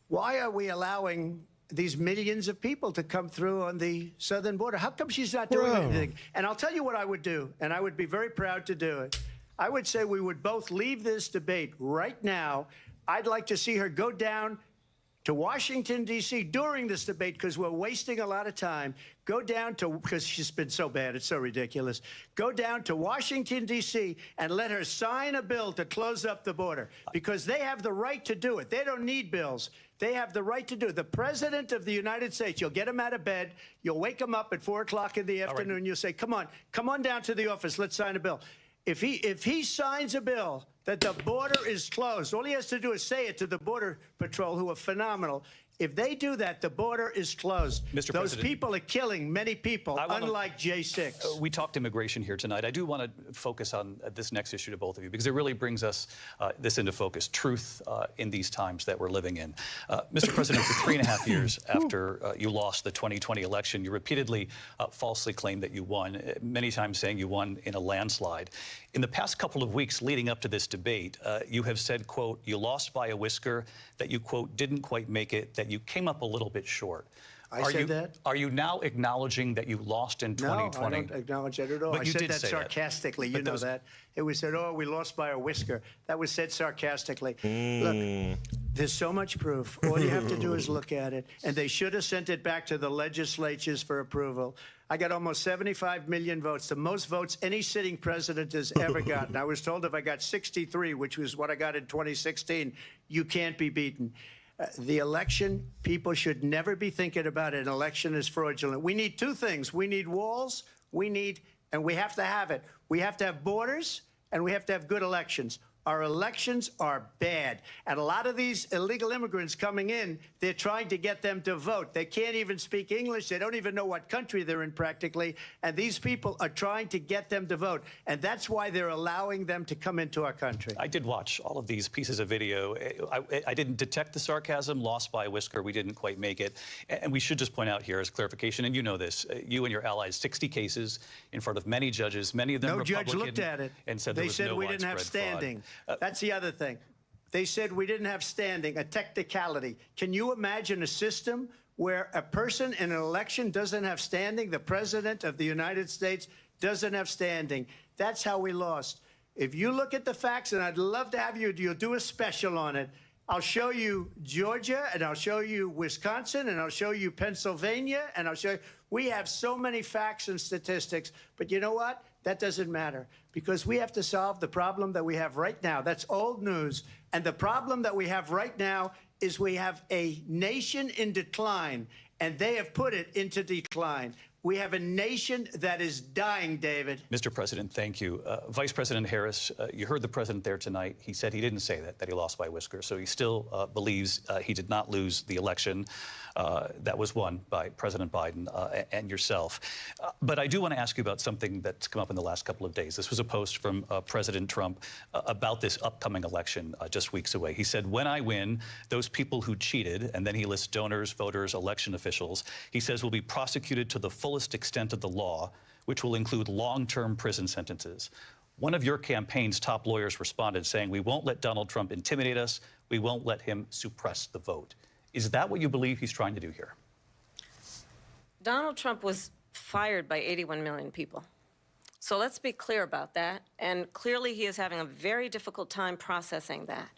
Why are we allowing these millions of people to come through on the southern border? How come she's not doing anything? And I'll tell you what I would do, and I would be very proud to do it. I would say we would both leave this debate right now. I'd like to see her go down to Washington, D.C. during this debate because we're wasting a lot of time. Go down to, because she's been so bad, it's so ridiculous. Go down to Washington, D.C. and let her sign a bill to close up the border because they have the right to do it. They don't need bills. They have the right to do it. The President of the United States, you'll get him out of bed. You'll wake him up at 4 o'clock in the afternoon. Right. You'll say, come on down to the office. Let's sign a bill. If he signs a bill that the border is closed, all he has to do is say it to the Border Patrol, who are phenomenal. If they do that, the border is closed. Mr. Those President, people are killing many people, unlike J6. We talked immigration here tonight. I do want to focus on this next issue to both of you because it really brings us this into focus, truth in these times that we're living in. Mr. President, for 3.5 years after you lost the 2020 election, you repeatedly falsely claimed that you won, many times saying you won in a landslide. In the past couple of weeks leading up to this debate, you have said, quote, you lost by a whisker, that you, quote, didn't quite make it, that you came up a little bit short. I said that? Are you now acknowledging that you lost in 2020? No, I don't acknowledge that at all. But I you said did that say sarcastically. That. You know that. It was said, oh, we lost by a whisker. That was said sarcastically. Look, there's so much proof. All you have to do is look at it. And they should have sent it back to the legislatures for approval. I got almost 75 million votes, the most votes any sitting president has ever gotten. I was told if I got 63, which was what I got in 2016, you can't be beaten. The election, people should never be thinking about an election as fraudulent. We need two things. We need walls, and we have to have it. We have to have borders, and we have to have good elections. Our elections are bad. And a lot of these illegal immigrants coming in, they're trying to get them to vote. They can't even speak English. They don't even know what country they're in practically. And these people are trying to get them to vote. And that's why they're allowing them to come into our country. I did watch all of these pieces of video. I didn't detect the sarcasm, lost by a whisker. We didn't quite make it. And we should just point out here as clarification, and you know this, you and your allies, 60 cases in front of many judges, many of them Republican. No judge looked at it. And said they there was said no we didn't have standing. Fraud. That's the other thing. They said we didn't have standing, a technicality. Can you imagine a system where a person in an election doesn't have standing? The President of the United States doesn't have standing. That's how we lost. If you look at the facts, and I'd love to have you'll do a special on it. I'll show you Georgia, and I'll show you Wisconsin, and I'll show you Pennsylvania, and I'll show you. We have so many facts and statistics, but you know what? That doesn't matter because we have to solve the problem that we have right now. That's old news. And the problem that we have right now is we have a nation in decline, and they have put it into decline. We have a nation that is dying, David. Mr. President, thank you. Vice President Harris, you heard the president there tonight. He said he didn't say that he lost by a whisker. So he still believes he did not lose the election that was won by President Biden and yourself. But I do want to ask you about something that's come up in the last couple of days. This was a post from President Trump about this upcoming election just weeks away. He said, when I win, those people who cheated, and then he lists donors, voters, election officials, he says will be prosecuted to the fullest extent of the law, which will include long-term prison sentences. One of your campaign's top lawyers responded saying, we won't let Donald Trump intimidate us. We won't let him suppress the vote. Is that what you believe he's trying to do here? Donald Trump was fired by 81 million people. So let's be clear about that. And clearly he is having a very difficult time processing that.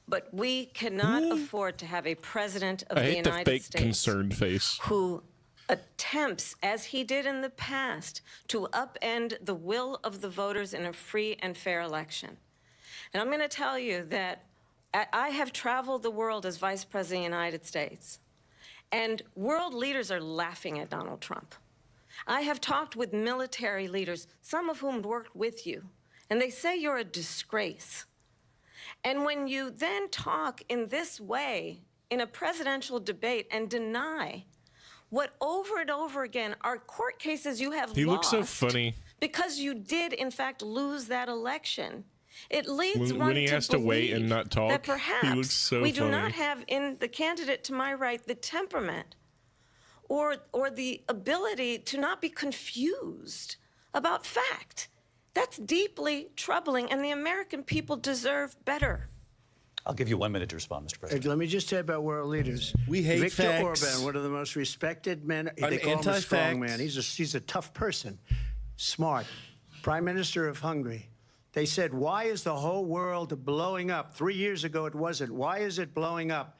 But we cannot afford to have a president of the United fake States concerned face who attempts, as he did in the past, to upend the will of the voters in a free and fair election. And I'm going to tell you that I have traveled the world as Vice President of the United States, and world leaders are laughing at Donald Trump. I have talked with military leaders, some of whom worked with you, and they say you're a disgrace. And when you then talk in this way in a presidential debate and deny what over and over again are court cases you have lost. He looks so funny. Because you did, in fact, lose that election. It leads one when he has to wait and not talk, that perhaps he looks so we do funny. not have in the candidate to my right the temperament or the ability to not be confused about fact. That's deeply troubling, and the American people deserve better. I'll give you 1 minute to respond, Mr. President. Let me just tell you about world leaders. We hate Viktor facts. Orban, one of the most respected men. I'm They call him a strong anti-fact. man. He's a tough person, smart. Prime Minister of Hungary. They said, why is the whole world blowing up? 3 years ago, it wasn't. Why is it blowing up?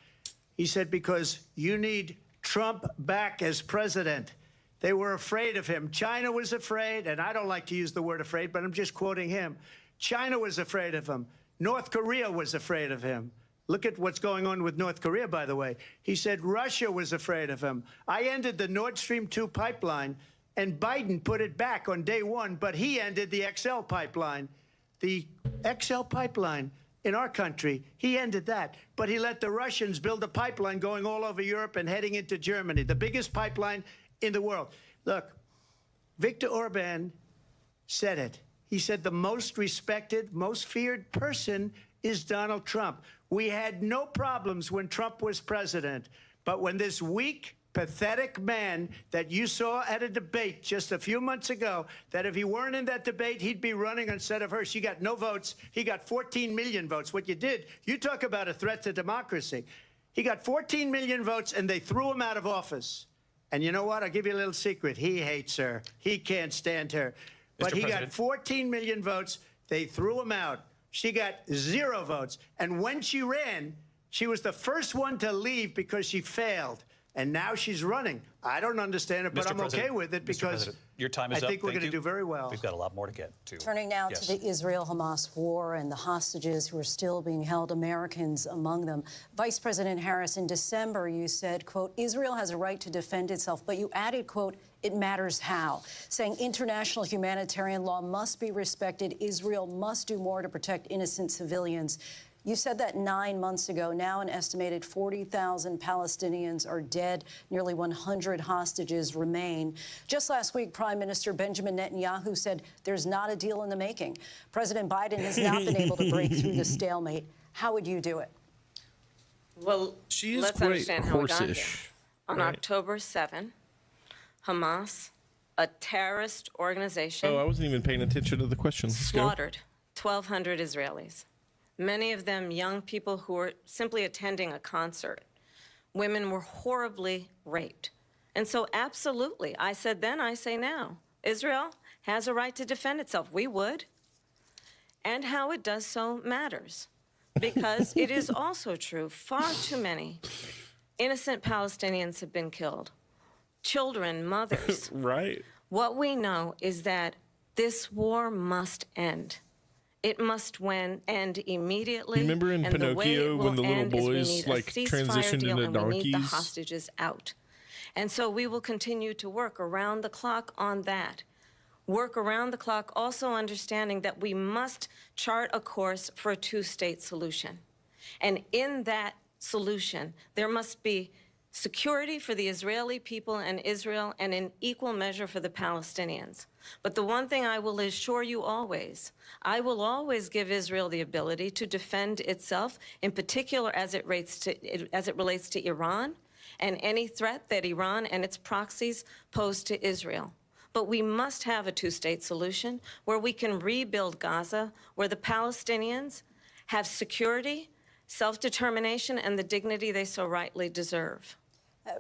He said, because you need Trump back as president. They were afraid of him. China was afraid, and I don't like to use the word afraid, but I'm just quoting him. China was afraid of him. North Korea was afraid of him. Look at what's going on with North Korea, by the way. He said Russia was afraid of him. I ended the Nord Stream 2 pipeline, and Biden put it back on day one, but he ended the XL pipeline. The XL pipeline in our country, he ended that. But he let the Russians build a pipeline going all over Europe and heading into Germany, the biggest pipeline in the world. Look, Viktor Orban said it. He said the most respected, most feared person is Donald Trump. We had no problems when Trump was president, but when this weak, pathetic man that you saw at a debate just a few months ago, that if he weren't in that debate, he'd be running instead of her. She got no votes. He got 14 million votes. What you did, you talk about a threat to democracy. He got 14 million votes, and they threw him out of office. And you know what? I'll give you a little secret. He hates her. He can't stand her. But he got 14 million votes. They threw him out. She got 0 votes. And when she ran, she was the first one to leave because she failed. And now she's running. I don't understand it, but I'm okay with it because your time is I think up. we're going to do very well. We've got a lot more to get to. Turning now to the Israel-Hamas war and the hostages who are still being held, Americans among them. Vice President Harris, in December, you said, quote, Israel has a right to defend itself, but you added, quote, it matters how, saying international humanitarian law must be respected. Israel must do more to protect innocent civilians. You said that 9 months ago. Now an estimated 40,000 Palestinians are dead. Nearly 100 hostages remain. Just last week, Prime Minister Benjamin Netanyahu said there's not a deal in the making. President Biden has not been able to break through the stalemate. How would you do it? Well, She is let's quite understand how we got here. horse-ish, On right? October 7, Hamas, a terrorist organization, Oh, I wasn't even paying attention to the questions. Let's go. slaughtered 1,200 Israelis, many of them young people who were simply attending a concert. Women were horribly raped. And so absolutely, I said then, I say now, Israel has a right to defend itself. We would. And how it does so matters. Because it is also true, far too many innocent Palestinians have been killed. Children, mothers. Right. What we know is that this war must end. It must end immediately. You remember in and the way Pinocchio it when the will little end is we boys, need a like, ceasefire transitioned deal into and we need the donkeys? hostages out. And so we will continue to work around the clock on that. Work around the clock, also understanding that we must chart a course for a two-state solution. And in that solution, there must be security for the Israeli people and Israel, and in equal measure for the Palestinians. But the one thing I will assure you always, I will always give Israel the ability to defend itself, in particular as it relates to Iran and any threat that Iran and its proxies pose to Israel. But we must have a two-state solution where we can rebuild Gaza, where the Palestinians have security, self-determination, and the dignity they so rightly deserve.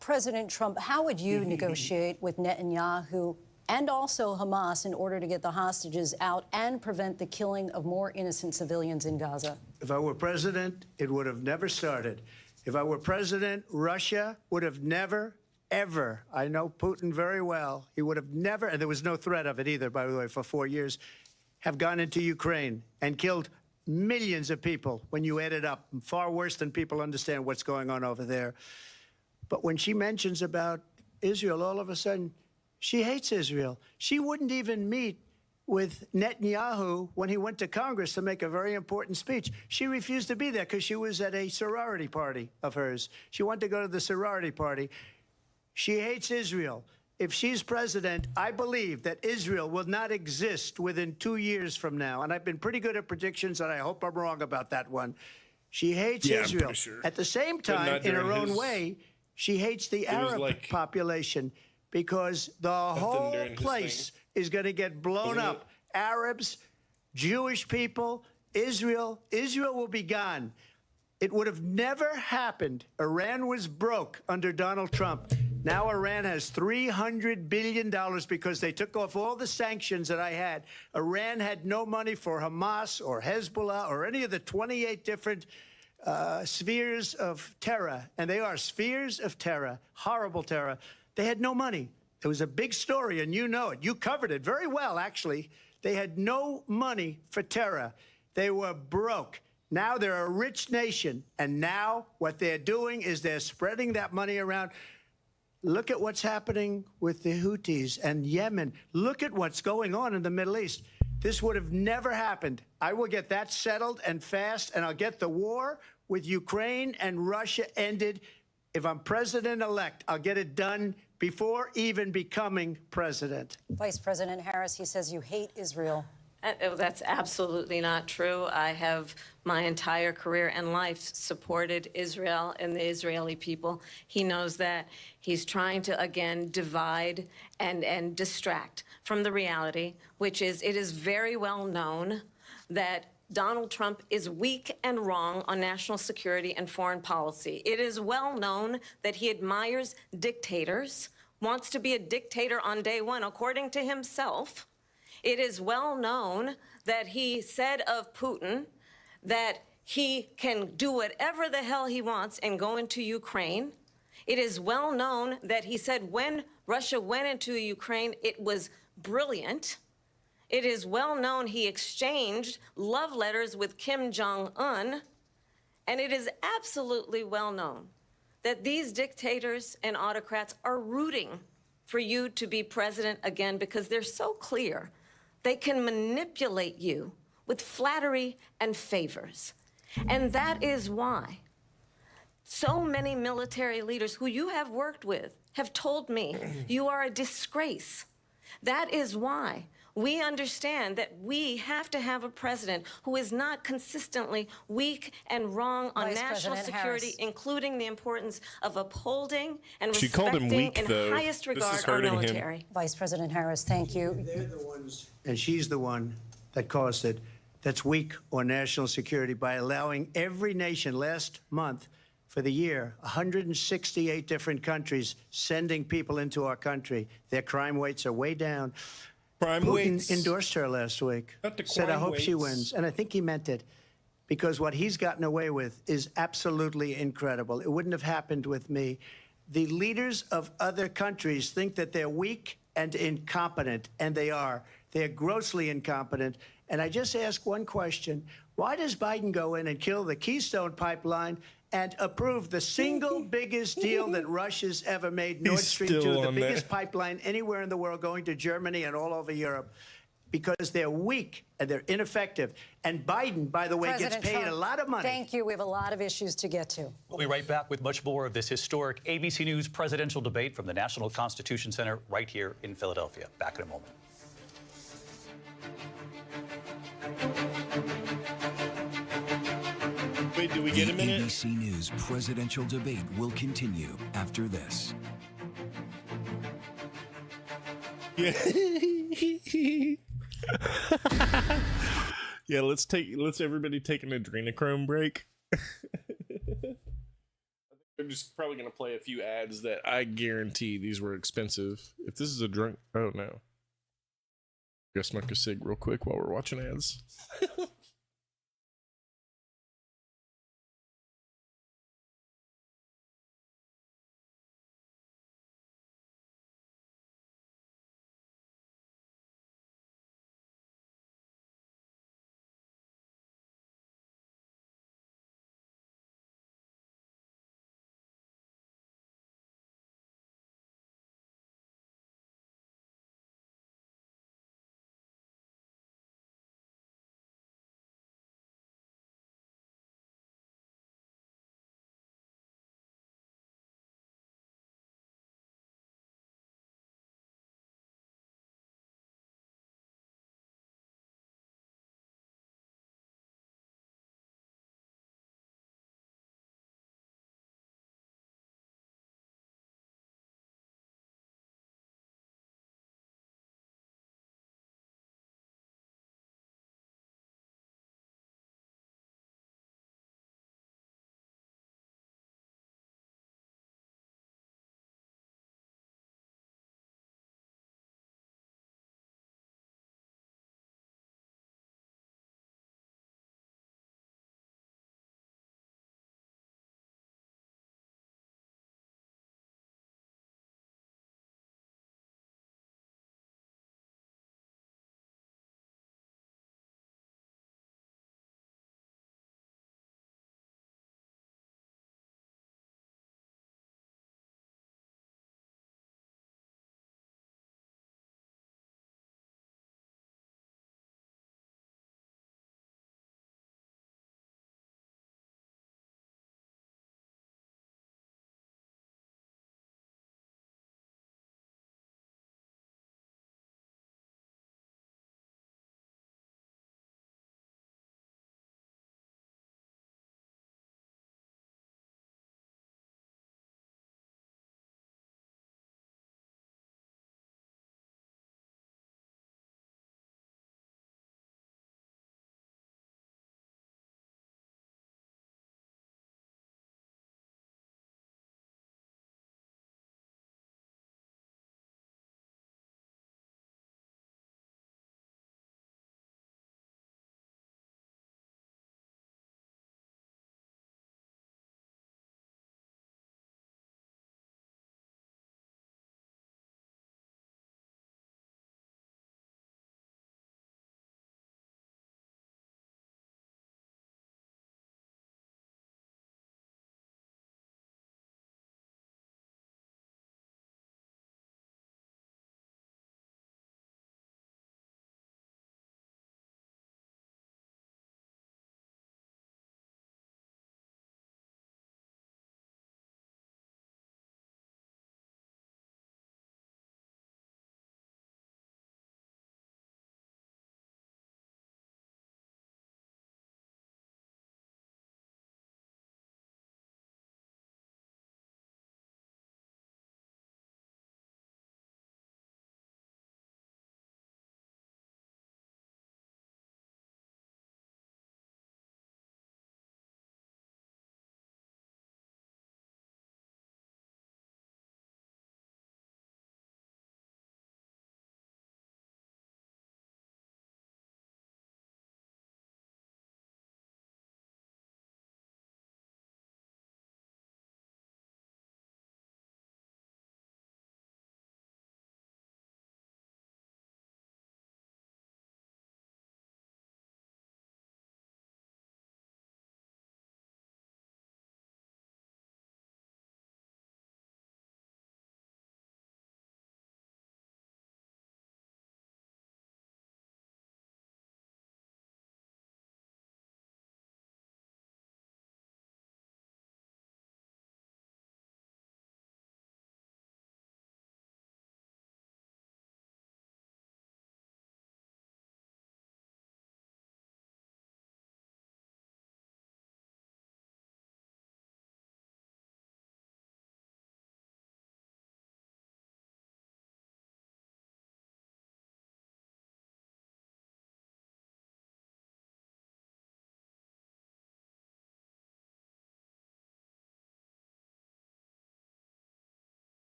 President Trump, how would you negotiate with Netanyahu and also Hamas in order to get the hostages out and prevent the killing of more innocent civilians in Gaza? If I were president, it would have never started. If I were president, Russia would have never, ever, I know Putin very well, he would have never, and there was no threat of it either, by the way, for 4 years, have gone into Ukraine and killed millions of people when you add it up, far worse than people understand what's going on over there. But when she mentions about Israel, all of a sudden, she hates Israel. She wouldn't even meet with Netanyahu when he went to Congress to make a very important speech. She refused to be there because she was at a sorority party of hers. She wanted to go to the sorority party. She hates Israel. If she's president, I believe that Israel will not exist within 2 years from now. And I've been pretty good at predictions, and I hope I'm wrong about that one. She hates Israel. I'm pretty sure. At the same time, in her own way, she hates the Arab population because the whole place is going to get blown up. Arabs, Jewish people, Israel will be gone. It would have never happened. Iran was broke under Donald Trump. Now Iran has $300 billion because they took off all the sanctions that I had. Iran had no money for Hamas or Hezbollah or any of the 28 different spheres of terror, and they are spheres of terror, horrible terror. They had no money. It was a big story, and you know it. You covered it very well, actually. They had no money for terror. They were broke. Now they're a rich nation, and now what they're doing is they're spreading that money around. Look at what's happening with the Houthis and Yemen. Look at what's going on in the Middle East. This would have never happened. I will get that settled and fast, and I'll get the war with Ukraine and Russia ended. If I'm president-elect, I'll get it done before even becoming president. Vice President Harris, he says you hate Israel. That's absolutely not true. I have my entire career and life supported Israel and the Israeli people. He knows that. He's trying to, again, divide and distract from the reality, which is it is very well known that Donald Trump is weak and wrong on national security and foreign policy. It is well known that he admires dictators, wants to be a dictator on day one, according to himself. It is well known that he said of Putin that he can do whatever the hell he wants and go into Ukraine. It is well known that he said when Russia went into Ukraine, it was brilliant. It is well known he exchanged love letters with Kim Jong-un. And it is absolutely well known that these dictators and autocrats are rooting for you to be president again because they're so clear. They can manipulate you with flattery and favors. And that is why so many military leaders who you have worked with have told me you are a disgrace. That is why we understand that we have to have a president who is not consistently weak and wrong on national security, including the importance of upholding and respecting in highest regard our military. Vice President Harris, thank you. They're the ones, and she's the one that caused it, that's weak on national security by allowing every nation last month for the year, 168 different countries sending people into our country. Their crime rates are way down. Putin endorsed her last week, said, I hope she wins. And I think he meant it, because what he's gotten away with is absolutely incredible. It wouldn't have happened with me. The leaders of other countries think that they're weak and incompetent, and they are. They're grossly incompetent. And I just ask one question. Why does Biden go in and kill the Keystone Pipeline and approved the single biggest deal that Russia's ever made, Nord Stream 2, still the on biggest that. pipeline anywhere in the world going to Germany and all over Europe, because they're weak and they're ineffective. And Biden, by the way, President gets paid Trump, a lot of money. Thank you. We have a lot of issues to get to. We'll be right back with much more of this historic ABC News presidential debate from the National Constitution Center right here in Philadelphia. Back in a moment. Wait, do we get a minute? ABC News presidential debate will continue after this. Yeah. Yeah, let's everybody take an adrenochrome break. They're just probably gonna play a few ads that I guarantee these were expensive. If this is a drunk, oh no. Go smoke a cig real quick while we're watching ads.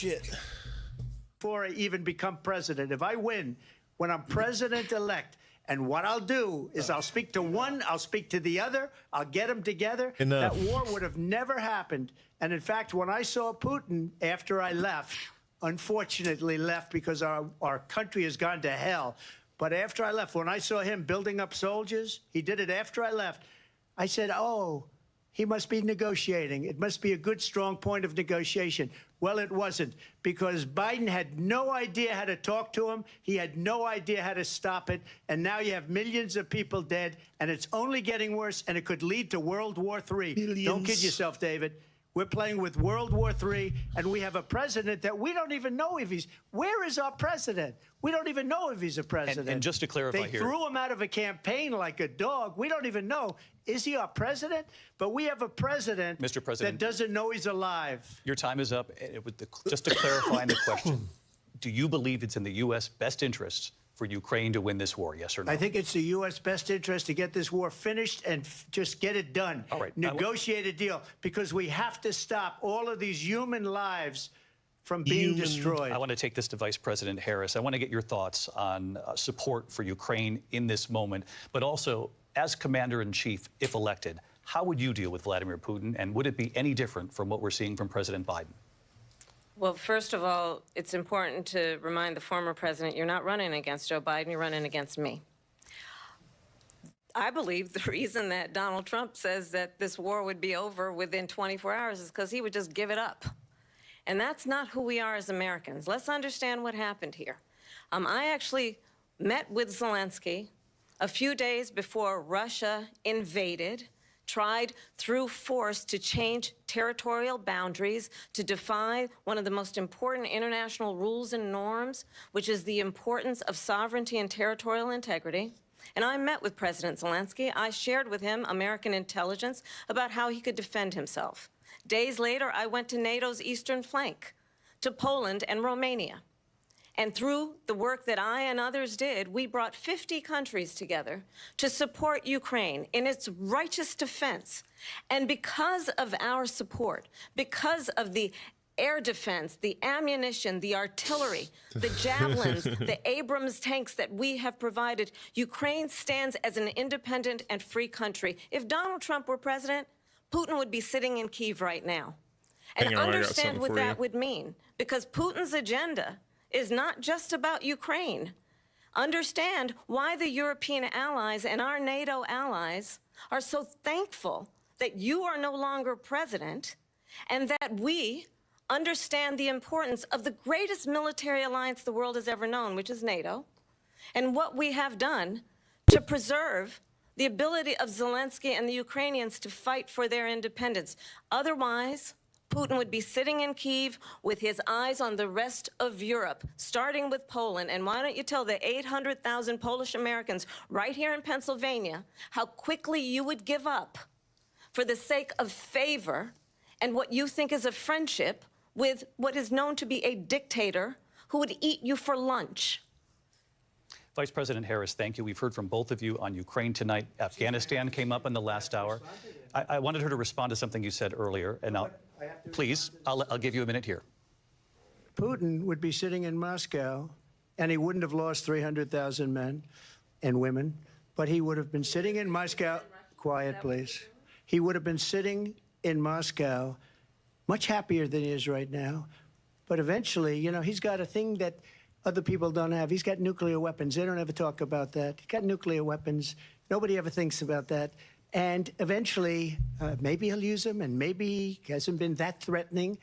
shit. Before I even become president. If I win, when I'm president-elect, and what I'll do is I'll speak to one, I'll speak to the other, I'll get them together. Enough. That war would have never happened. And in fact, when I saw Putin after I left, unfortunately left because our country has gone to hell. But after I left, when I saw him building up soldiers, he did it after I left, I said, oh, he must be negotiating. It must be a good, strong point of negotiation. Well, it wasn't, because Biden had no idea how to talk to him. He had no idea how to stop it. And now you have millions of people dead, and it's only getting worse, and it could lead to World War III. Millions. Don't kid yourself, David. We're playing with World War III, and we have a president that we don't even know if he's... Where is our president? We don't even know if he's a president. And just to clarify they here... threw him out of a campaign like a dog. We don't even know. Is he our president? But we have a president, Mr. President, that doesn't know he's alive. Your time is up. Just to clarify the question, do you believe it's in the U.S. best interests for Ukraine to win this war, yes or no? I think it's the U.S. best interest to get this war finished and just get it done. All right. Negotiate a deal, because we have to stop all of these human lives from being destroyed. I want to take this to Vice President Harris. I want to get your thoughts on support for Ukraine in this moment, but also, as Commander-in-Chief, if elected, how would you deal with Vladimir Putin, and would it be any different from what we're seeing from President Biden? Well, first of all, it's important to remind the former president you're not running against Joe Biden, you're running against me. I believe the reason that Donald Trump says that this war would be over within 24 hours is because he would just give it up. And that's not who we are as Americans. Let's understand what happened here. I actually met with Zelensky a few days before Russia invaded, tried through force to change territorial boundaries, to defy one of the most important international rules and norms, which is the importance of sovereignty and territorial integrity. And I met with President Zelensky. I shared with him American intelligence about how he could defend himself. Days later, I went to NATO's eastern flank, to Poland and Romania. And through the work that I and others did, we brought 50 countries together to support Ukraine in its righteous defense. And because of our support, because of the air defense, the ammunition, the artillery, the javelins, the Abrams tanks that we have provided, Ukraine stands as an independent and free country. If Donald Trump were president, Putin would be sitting in Kyiv right now. And understand what that would mean, because Putin's agenda is not just about Ukraine. Understand why the European allies and our NATO allies are so thankful that you are no longer president, and that we understand the importance of the greatest military alliance the world has ever known, which is NATO, and what we have done to preserve the ability of Zelensky and the Ukrainians to fight for their independence. Otherwise, Putin would be sitting in Kyiv with his eyes on the rest of Europe, starting with Poland. And why don't you tell the 800,000 Polish Americans right here in Pennsylvania how quickly you would give up for the sake of favor and what you think is a friendship with what is known to be a dictator who would eat you for lunch? Vice President Harris, thank you. We've heard from both of you on Ukraine tonight. Afghanistan came up in the last hour. I wanted her to respond to something you said earlier, and please, I'll give you a minute here. Putin would be sitting in Moscow, and he wouldn't have lost 300,000 men and women, but he would have been sitting in Moscow. Quiet, please. He would have been sitting in Moscow, much happier than he is right now. But eventually, you know, he's got a thing that other people don't have. He's got nuclear weapons. They don't ever talk about that. He's got nuclear weapons. Nobody ever thinks about that. And eventually, maybe he'll use them, and maybe he hasn't been that threatening,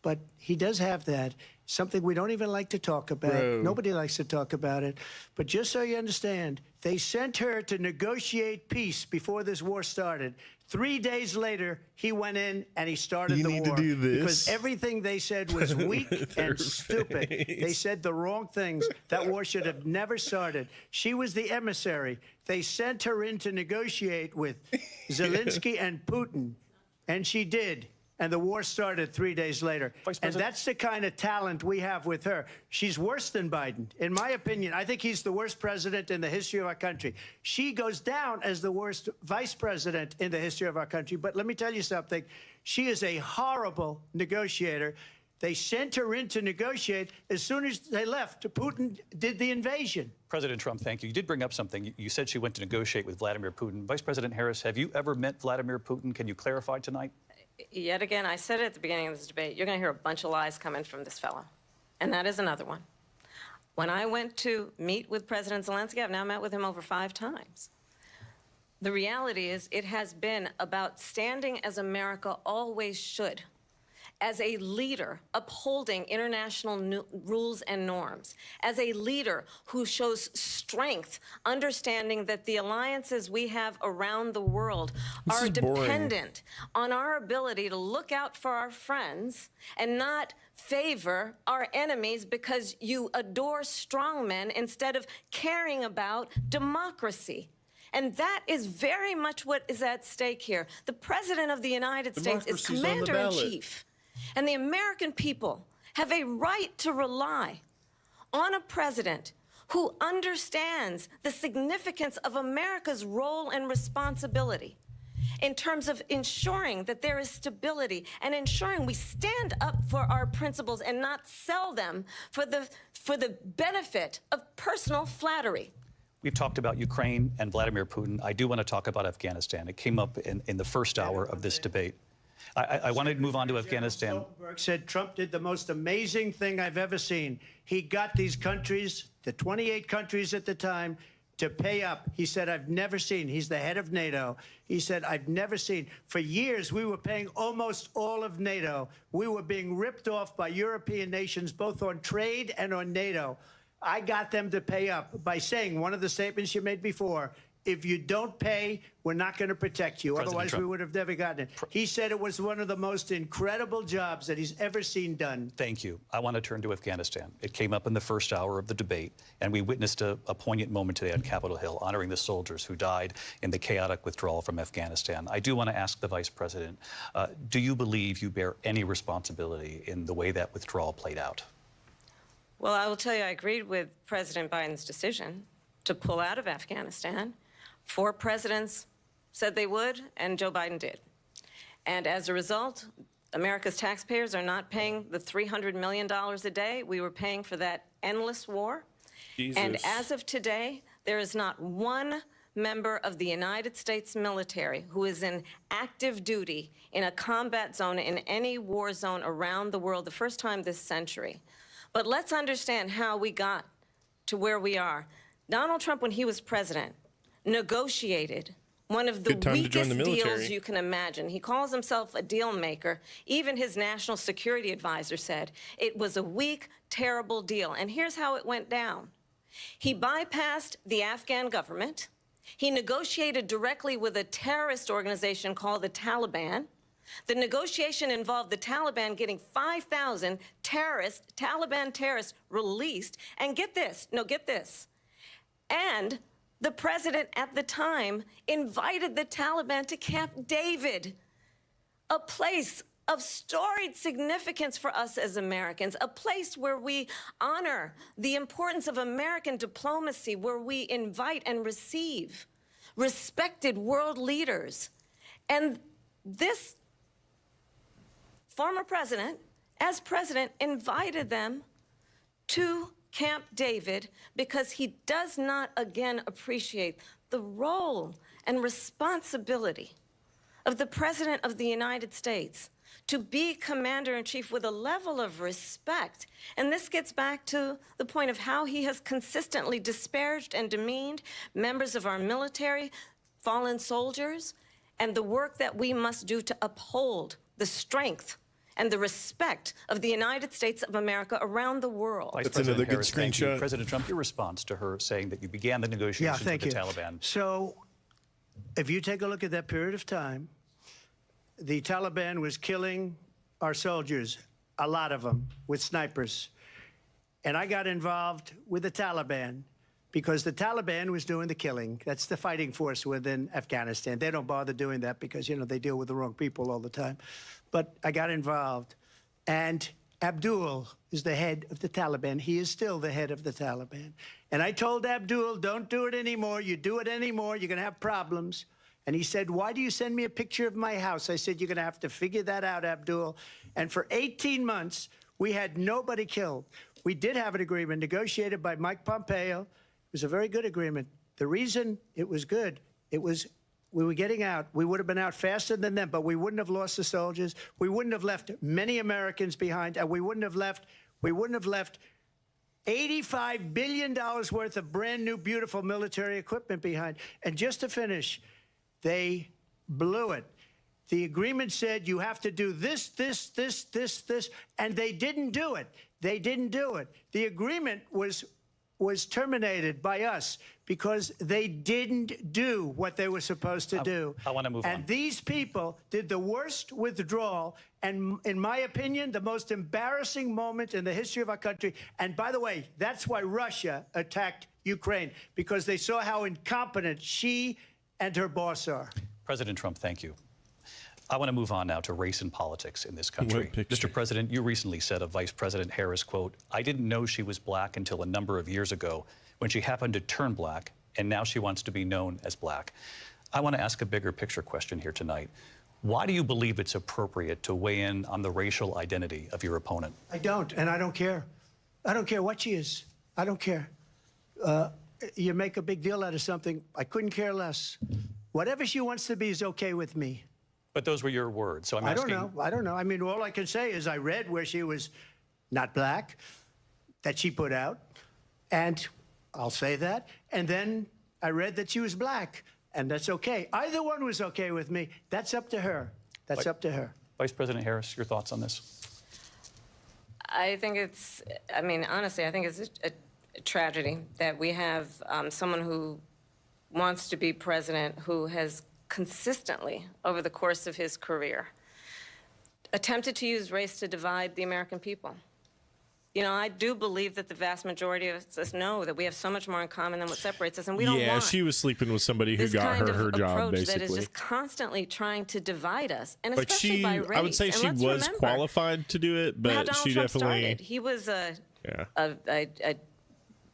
but he does have that. Something we don't even like to talk about. Bro. Nobody likes to talk about it. But just so you understand, they sent her to negotiate peace before this war started. 3 days later, he went in and he started the war. You need to do this. Because everything they said was weak and stupid. They said the wrong things. That war should have never started. She was the emissary. They sent her in to negotiate with Zelensky and Putin, and she did. And the war started 3 days later. And that's the kind of talent we have with her. She's worse than Biden. In my opinion, I think he's the worst president in the history of our country. She goes down as the worst vice president in the history of our country. But let me tell you something. She is a horrible negotiator. They sent her in to negotiate. As soon as they left, Putin did the invasion. President Trump, thank you. You did bring up something. You said she went to negotiate with Vladimir Putin. Vice President Harris, have you ever met Vladimir Putin? Can you clarify tonight? Yet again, I said it at the beginning of this debate, you're going to hear a bunch of lies coming from this fellow. And that is another one. When I went to meet with President Zelensky, I've now met with him over 5 times. The reality is it has been about standing as America always should, as a leader upholding international rules and norms, as a leader who shows strength, understanding that the alliances we have around the world are dependent on our ability to look out for our friends and not favor our enemies because you adore strongmen instead of caring about democracy. And that is very much what is at stake here. The President of the United States is Commander-in-Chief. And the American people have a right to rely on a president who understands the significance of America's role and responsibility in terms of ensuring that there is stability and ensuring we stand up for our principles and not sell them for the benefit of personal flattery. We've talked about Ukraine and Vladimir Putin. I do want to talk about Afghanistan. It came up in the first hour of this debate. I want to move on to Afghanistan. Stoltenberg said Trump did the most amazing thing I've ever seen. He got these countries, the 28 countries at the time, to pay up. He said, I've never seen, he's the head of NATO. He said, I've never seen. For years, we were paying almost all of NATO. We were being ripped off by European nations, both on trade and on NATO. I got them to pay up by saying one of the statements you made before, if you don't pay, we're not going to protect you. Otherwise, we would have never gotten it. He said it was one of the most incredible jobs that he's ever seen done. Thank you. I want to turn to Afghanistan. It came up in the first hour of the debate, and we witnessed a poignant moment today on Capitol Hill, honoring the soldiers who died in the chaotic withdrawal from Afghanistan. I do want to ask the Vice President, do you believe you bear any responsibility in the way that withdrawal played out? Well, I will tell you, I agreed with President Biden's decision to pull out of Afghanistan. 4 presidents said they would, and Joe Biden did. And as a result, America's taxpayers are not paying the $300 million a day we were paying for that endless war. Jesus. And as of today, there is not one member of the United States military who is in active duty in a combat zone in any war zone around the world, the first time this century. But let's understand how we got to where we are. Donald Trump, when he was president, negotiated one of the weakest deals you can imagine. He calls himself a deal maker. Even his national security advisor said it was a weak, terrible deal. And here's how it went down. He bypassed the Afghan government. He negotiated directly with a terrorist organization called the Taliban. The negotiation involved the Taliban getting 5,000 Taliban terrorists released. And get this, and the president at the time invited the Taliban to Camp David, a place of storied significance for us as Americans, a place where we honor the importance of American diplomacy, where we invite and receive respected world leaders. And this former president, as president, invited them to Camp David because he does not, again, appreciate the role and responsibility of the President of the United States to be Commander-in-Chief with a level of respect. And this gets back to the point of how he has consistently disparaged and demeaned members of our military, fallen soldiers, and the work that we must do to uphold the strength and the respect of the United States of America around the world. That's another good screenshot. President Trump, your response to her saying that you began the negotiations with the Taliban. So if you take a look at that period of time, the Taliban was killing our soldiers, a lot of them, with snipers. And I got involved with the Taliban because the Taliban was doing the killing. That's the fighting force within Afghanistan. They don't bother doing that because, you know, they deal with the wrong people all the time. But I got involved. And Abdul is the head of the Taliban. He is still the head of the Taliban. And I told Abdul, don't do it anymore. You do it anymore, you're going to have problems. And he said, why do you send me a picture of my house? I said, you're going to have to figure that out, Abdul. And for 18 months, We had nobody killed. We did have an agreement negotiated by Mike Pompeo. It was a very good agreement. The reason it was good, we were getting out. We would have been out faster than them, but we wouldn't have lost the soldiers. We wouldn't have left many Americans behind, and we wouldn't have left $85 billion worth of brand new, beautiful military equipment behind. And just to finish, they blew it. The agreement said you have to do this, and they didn't do it. They didn't do it. The agreement was terminated by us because they didn't do what they were supposed to do. I want to move on. And these people did the worst withdrawal, and in my opinion, the most embarrassing moment in the history of our country. And by the way, that's why Russia attacked Ukraine, because they saw how incompetent she and her boss are. President Trump, thank you. I want to move on now to race and politics in this country. picture? Mr. President, you recently said of Vice President Harris, quote, "I didn't know she was black until a number of years ago when she happened to turn black, and now she wants to be known as black." I want to ask a bigger picture question here tonight. Why do you believe it's appropriate to weigh in on the racial identity of your opponent? I don't, and I don't care. I don't care what she is. I don't care. You make a big deal out of something. I couldn't care less. Whatever she wants to be is okay with me. But those were your words, so I'm I asking. don't know. I don't know. I mean, all I can say is I read where she was not black, that she put out, and I'll say that. And then I read that she was black, and that's okay. Either one was okay with me. That's up to her. That's up to her. Vice President Harris, your thoughts on this? I think it's, I mean, honestly, I think it's a tragedy that we have someone who wants to be president who has consistently, over the course of his career, attempted to use race to divide the American people. You know, I do believe that the vast majority of us know that we have so much more in common than what separates us, and we don't Yeah, want she was sleeping with somebody who this got kind her of job, approach basically. that is just constantly trying to divide us, and But especially she, by race. I would say And she let's was remember qualified to do it, how but Donald she Trump definitely started. He was a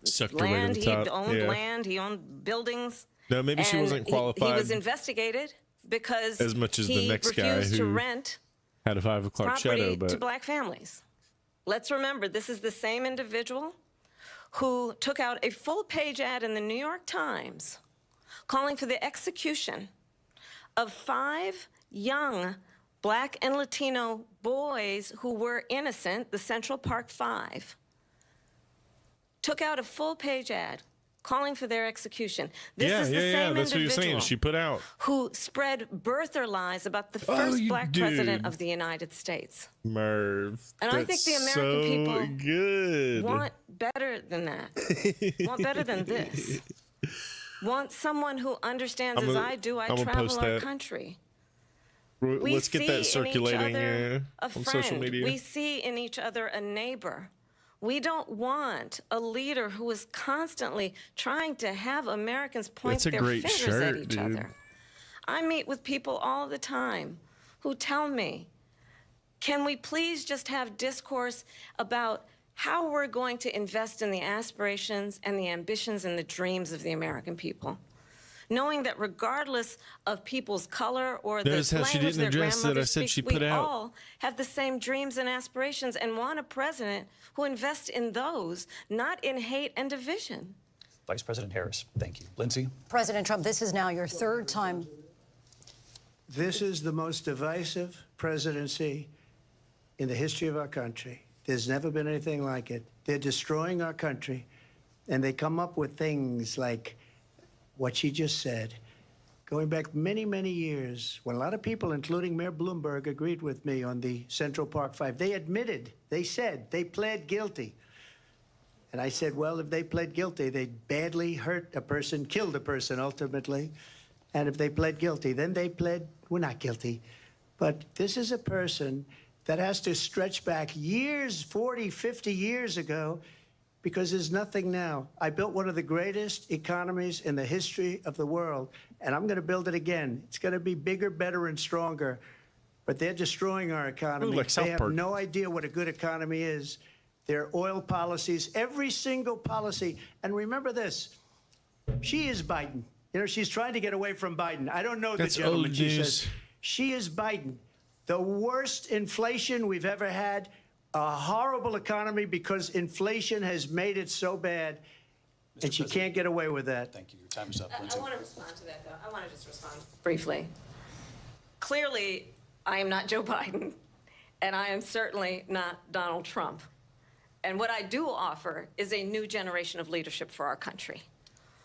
sucked her way land. to He the top. owned Yeah. land. He owned buildings. No, maybe she and wasn't He qualified was investigated because as much as the he next guy refused to who rent had a 5 o'clock property shadow. to But black families. Let's remember, this is the same individual who took out a full-page ad in the New York Times calling for the execution of 5 young black and Latino boys who were innocent, the Central Park 5. Took out a full-page ad calling for their execution. This is the same that's what you're saying. individual She put out. who spread birther lies about the Oh, first you black dude. president of the United States. Merv. And I think the American people good. want better than that. Want better than this. Want someone who understands, as I do, I I'm gonna travel post our that. country. Let's get that see in each circulating other a on friend. social media. We see in each other a neighbor. We don't want a leader who is constantly trying to have Americans point That's a their great fingers shirt, at each dude. other. I meet with people all the time who tell me, can we please just have discourse about how we're going to invest in the aspirations and the ambitions and the dreams of the American people? Knowing that regardless of people's color or the Notice how she language didn't their address that I grandmothers said speak, she put we out. all have the same dreams and aspirations and want a president who invests in those, not in hate and division. Vice President Harris, thank you. Lindsay? President Trump, this is now your 3rd time. This is the most divisive presidency in the history of our country. There's never been anything like it. They're destroying our country, and they come up with things like what she just said. Going back many, many years, when a lot of people, including Mayor Bloomberg, agreed with me on the Central Park 5, they admitted, they said, they pled guilty. And I said, well, if they pled guilty, they badly hurt a person, killed a person ultimately. And if they pled guilty, then they pled, we're not guilty. But this is a person that has to stretch back years, 40, 50 years ago, because there's nothing now. I built one of the greatest economies in the history of the world, and I'm going to build it again. It's going to be bigger, better, and stronger. But they're destroying our economy. like South They have Park. no idea what a good economy is. Their oil policies, every single policy. And remember this, she is Biden. You know, she's trying to get away from Biden. I don't know the That's gentleman, old she news. says. She is Biden. The worst inflation we've ever had. a horrible economy because inflation has made it so bad, and she can't get away with that. Thank you. Your time is up, I Lindsay. want to respond to that, though. I want to just respond briefly. Clearly, I am not Joe Biden, and I am certainly not Donald Trump. And what I do offer is a new generation of leadership for our country,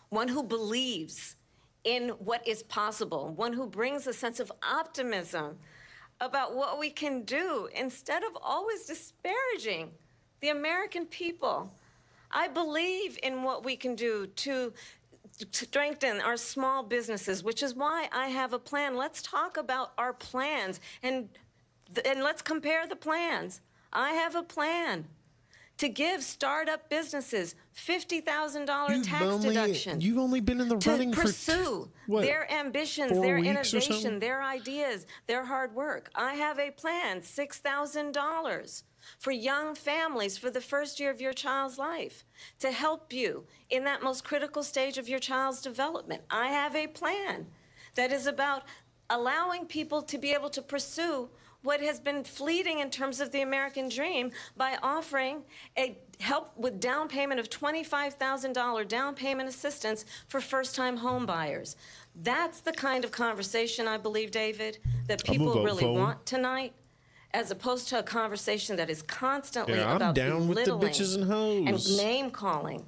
one who believes in what is possible, one who brings a sense of optimism about what we can do instead of always disparaging the American people. I believe in what we can do to strengthen our small businesses, which is why I have a plan. Let's talk about our plans and let's compare the plans. I have a plan to give startup businesses $50,000 tax deduction. You've only been in the running to pursue for their ambitions, 4 their weeks or something? innovation, their ideas, their hard work. I have a plan, $6,000 for young families for the first year of your child's life to help you in that most critical stage of your child's development. I have a plan that is about allowing people to be able to pursue what has been fleeting in terms of the American dream by offering a help with down payment of $25,000 down payment assistance for first-time home buyers. That's the kind of conversation, I believe, David, that people really want tonight, as opposed to a conversation that is constantly I'm about down with the belittling bitches and hoes and name-calling.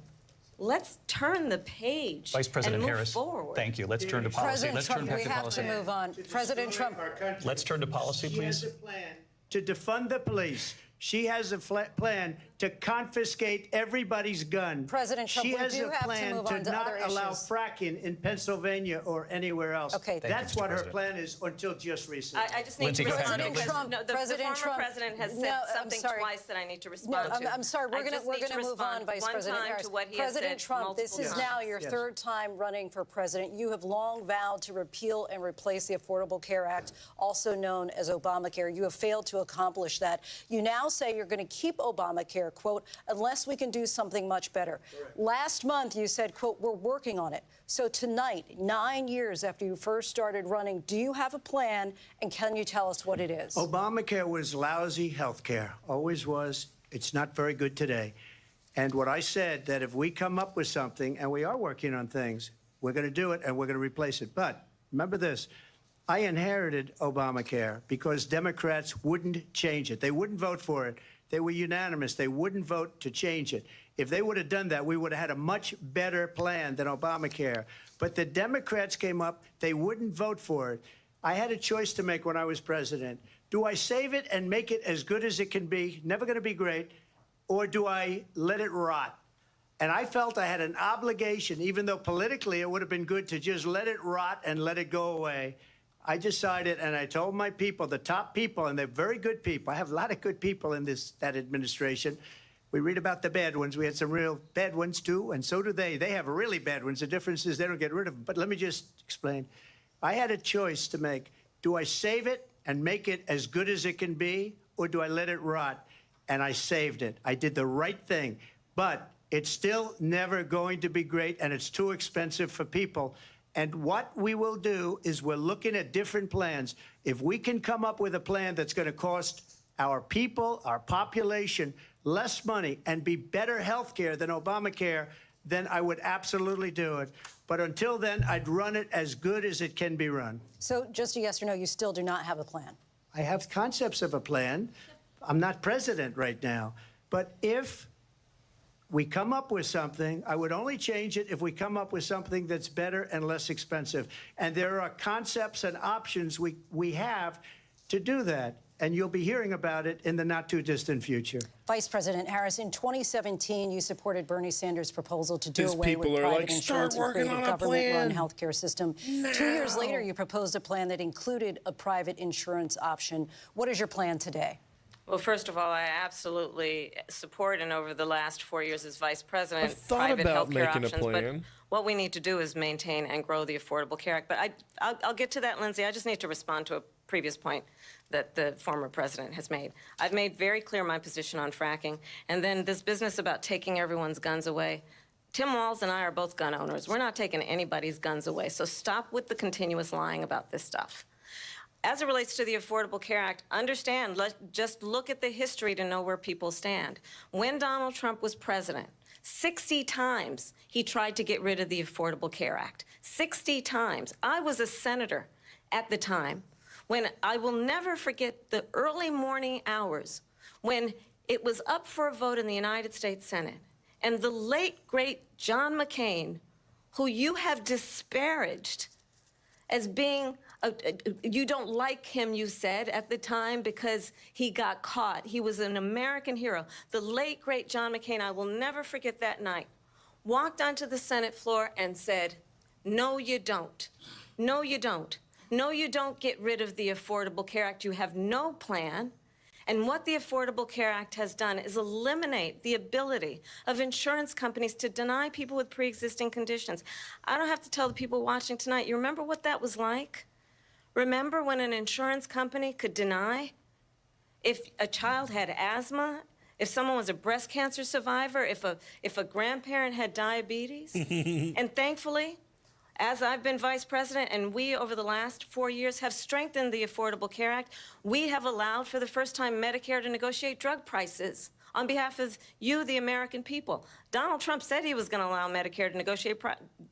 Let's turn the page Vice President and move Harris, forward. thank you. Let's turn to policy. President Let's Trump, turn back we to have policy. to move on. President Trump. Let's turn to policy, She please. has a plan to defund the police. She has a plan to confiscate everybody's gun. President Trump, she we has do a have to plan move to on to not other allow issues. fracking in Pennsylvania or anywhere else. Okay. Thank you, That's Mr. what her President. plan is until just recently. I just need Lindsay, to go ahead. respond No, because Trump, the President former Trump. president has said No, I'm something sorry. twice that I need to respond to. I'm sorry. We're I just going need to move on, respond Vice one President time Harris. to what he has President said Trump, this is multiple now times. your Yes. third time running for president. You have long vowed to repeal and replace the Affordable Care Act, also known as Obamacare. You have failed to accomplish that. You now say you're going to keep Obamacare, quote, unless we can do something much better. Correct. Last month, you said, quote, we're working on it. So tonight, 9 years after you first started running, do you have a plan, and can you tell us what it is? Obamacare was lousy health care, always was. It's not very good today. And what I said, that if we come up with something, and we are working on things, we're going to do it and we're going to replace it. But remember this, I inherited Obamacare because Democrats wouldn't change it. They wouldn't vote for it. They were unanimous. They wouldn't vote to change it. If they would have done that, we would have had a much better plan than Obamacare. But the Democrats came up. They wouldn't vote for it. I had a choice to make when I was president. Do I save it and make it as good as it can be, never going to be great, or do I let it rot? And I felt I had an obligation, even though politically it would have been good to just let it rot and let it go away. I decided, and I told my people, the top people, and they're very good people. I have a lot of good people in that administration. We read about the bad ones. We had some real bad ones, too, and so do they. They have really bad ones. The difference is they don't get rid of them. But let me just explain. I had a choice to make. Do I save it and make it as good as it can be, or do I let it rot? And I saved it. I did the right thing. But it's still never going to be great, and it's too expensive for people. And what we will do is we're looking at different plans. If we can come up with a plan that's going to cost our people, our population, less money and be better health care than Obamacare, then I would absolutely do it. But until then, I'd run it as good as it can be run. So just a yes or no, you still do not have a plan? I have concepts of a plan. I'm not president right now. But if we come up with something, I would only change it if we come up with something that's better and less expensive. And there are concepts and options we have to do that. And you'll be hearing about it in the not-too-distant future. Vice President Harris, in 2017, you supported Bernie Sanders' proposal to do These away with people are private like, insurance "Start and create working a on a government-run plan healthcare system. now." 2 years later, you proposed a plan that included a private insurance option. What is your plan today? Well, first of all, I absolutely support, and over the last 4 years as vice president, I've thought private about health care making a options. plan. But what we need to do is maintain and grow the Affordable Care Act. But I'll get to that, Lindsay. I just need to respond to a previous point that the former president has made. I've made very clear my position on fracking. And then this business about taking everyone's guns away. Tim Walz and I are both gun owners. We're not taking anybody's guns away. So stop with the continuous lying about this stuff. as it relates to the Affordable Care Act, understand, just look at the history to know where people stand. When Donald Trump was president, 60 times he tried to get rid of the Affordable Care Act. 60 times. I was a senator at the time when I will never forget the early morning hours when it was up for a vote in the United States Senate. And the late, great John McCain, who you have disparaged as being, you don't like him, you said, at the time because he got caught. He was an American hero. The late, great John McCain, I will never forget that night, walked onto the Senate floor and said, no, you don't. No, you don't. No, you don't get rid of the Affordable Care Act. You have no plan. And what the Affordable Care Act has done is eliminate the ability of insurance companies to deny people with pre-existing conditions. I don't have to tell the people watching tonight, you remember what that was like? Remember when an insurance company could deny if a child had asthma, if someone was a breast cancer survivor, if a grandparent had diabetes? And thankfully, as I've been vice president and we, over the last 4 years, have strengthened the Affordable Care Act, we have allowed for the first time Medicare to negotiate drug prices on behalf of you, the American people. Donald Trump said he was going to allow Medicare to negotiate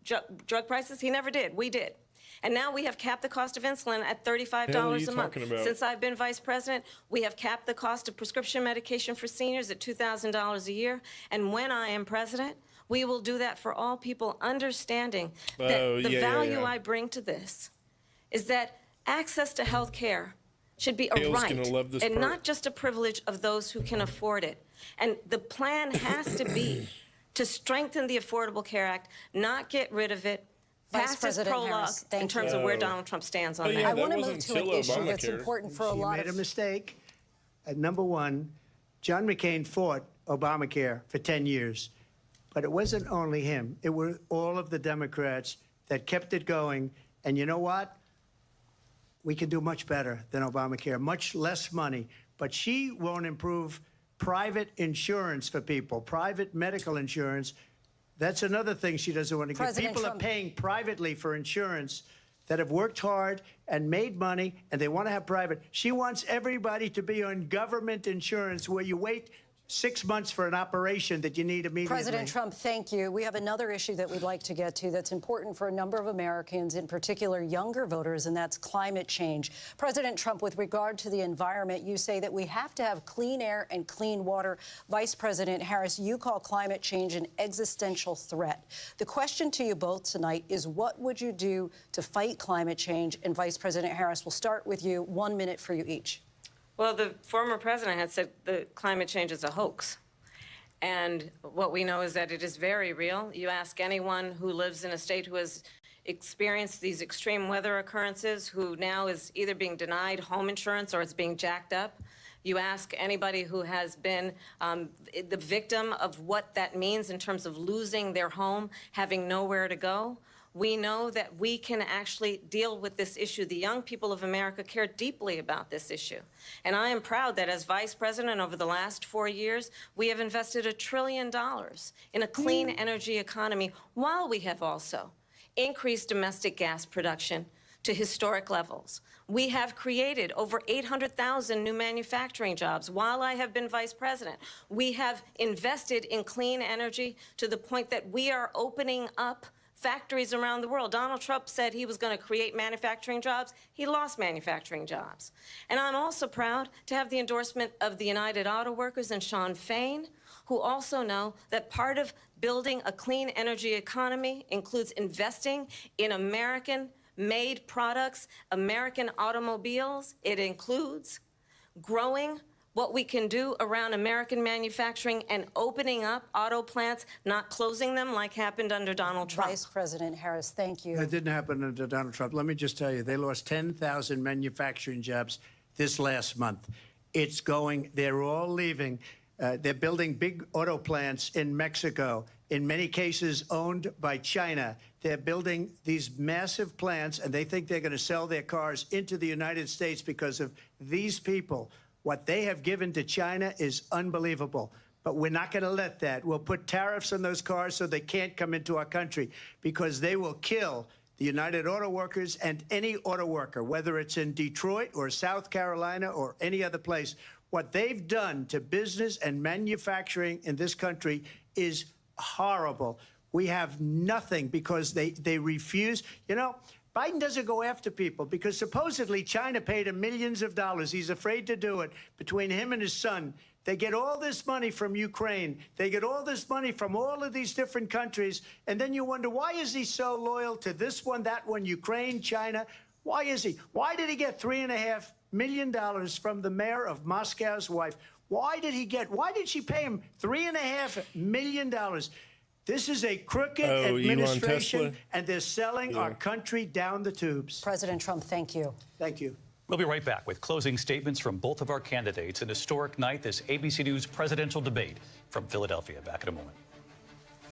drug prices. He never did. We did. And now we have capped the cost of insulin at $35 a month. Since I've been vice president, we have capped the cost of prescription medication for seniors at $2,000 a year. And when I am president, we will do that for all people, understanding that the value I bring to this is that access to health care should be a right and not just a privilege of those who can afford it. And the plan has to be to strengthen the Affordable Care Act, not get rid of it, pass this prologue in terms of where Donald Trump stands on that. I want to move to an issue that's important for a lot of... She made a mistake. Number one, John McCain fought Obamacare for 10 years. But it wasn't only him. It were all of the Democrats that kept it going. And you know what? We can do much better than Obamacare, much less money. But she won't improve private insurance for people, private medical insurance. That's another thing she doesn't want to get. People are paying privately for insurance that have worked hard and made money, and they want to have private. She wants everybody to be on government insurance where you wait 6 months for an operation that you need immediately. President Trump, thank you. We have another issue that we'd like to get to that's important for a number of Americans, in particular younger voters, and that's climate change. President Trump, with regard to the environment, you say that we have to have clean air and clean water. Vice President Harris, you call climate change an existential threat. The question to you both tonight is, what would you do to fight climate change? And Vice President Harris, we'll start with you. 1 minute for you each. Well, the former president had said the climate change is a hoax. And what we know is that it is very real. You ask anyone who lives in a state who has experienced these extreme weather occurrences, who now is either being denied home insurance or it's being jacked up. You ask anybody who has been the victim of what that means in terms of losing their home, having nowhere to go. We know that we can actually deal with this issue. The young people of America care deeply about this issue. And I am proud that as vice president over the last 4 years, we have invested $1 trillion in a clean energy economy, while we have also increased domestic gas production to historic levels. We have created over 800,000 new manufacturing jobs while I have been vice president. We have invested in clean energy to the point that we are opening up factories around the world. Donald Trump said he was going to create manufacturing jobs. He lost manufacturing jobs. And I'm also proud to have the endorsement of the United Auto Workers and Sean Fain, who also know that part of building a clean energy economy includes investing in American-made products, American automobiles. It includes growing what we can do around American manufacturing and opening up auto plants, not closing them like happened under Donald Trump. Vice President Harris, thank you. That didn't happen under Donald Trump. Let me just tell you, they lost 10,000 manufacturing jobs this last month. It's going, they're all leaving. They're building big auto plants in Mexico, in many cases owned by China. They're building these massive plants, and they think they're going to sell their cars into the United States because of these people. What they have given to China is unbelievable. But we're not going to let that. We'll put tariffs on those cars so they can't come into our country, because they will kill the United Auto Workers, and any auto worker, whether it's in Detroit or South Carolina or any other place. What they've done to business and manufacturing in this country is horrible. We have nothing because they refuse. You know, Biden doesn't go after people because supposedly China paid him millions of dollars. He's afraid to do it. Between him and his son, they get all this money from Ukraine. They get all this money from all of these different countries. And then you wonder, why is he so loyal to this one, that one, Ukraine, China? Why is he? Why did he get $3.5 million from the mayor of Moscow's wife? Why did she pay him $3.5 million? This is a crooked administration, and they're selling our country down the tubes. President Trump, thank you. Thank you. We'll be right back with closing statements from both of our candidates. An historic night, this ABC News presidential debate from Philadelphia. Back in a moment.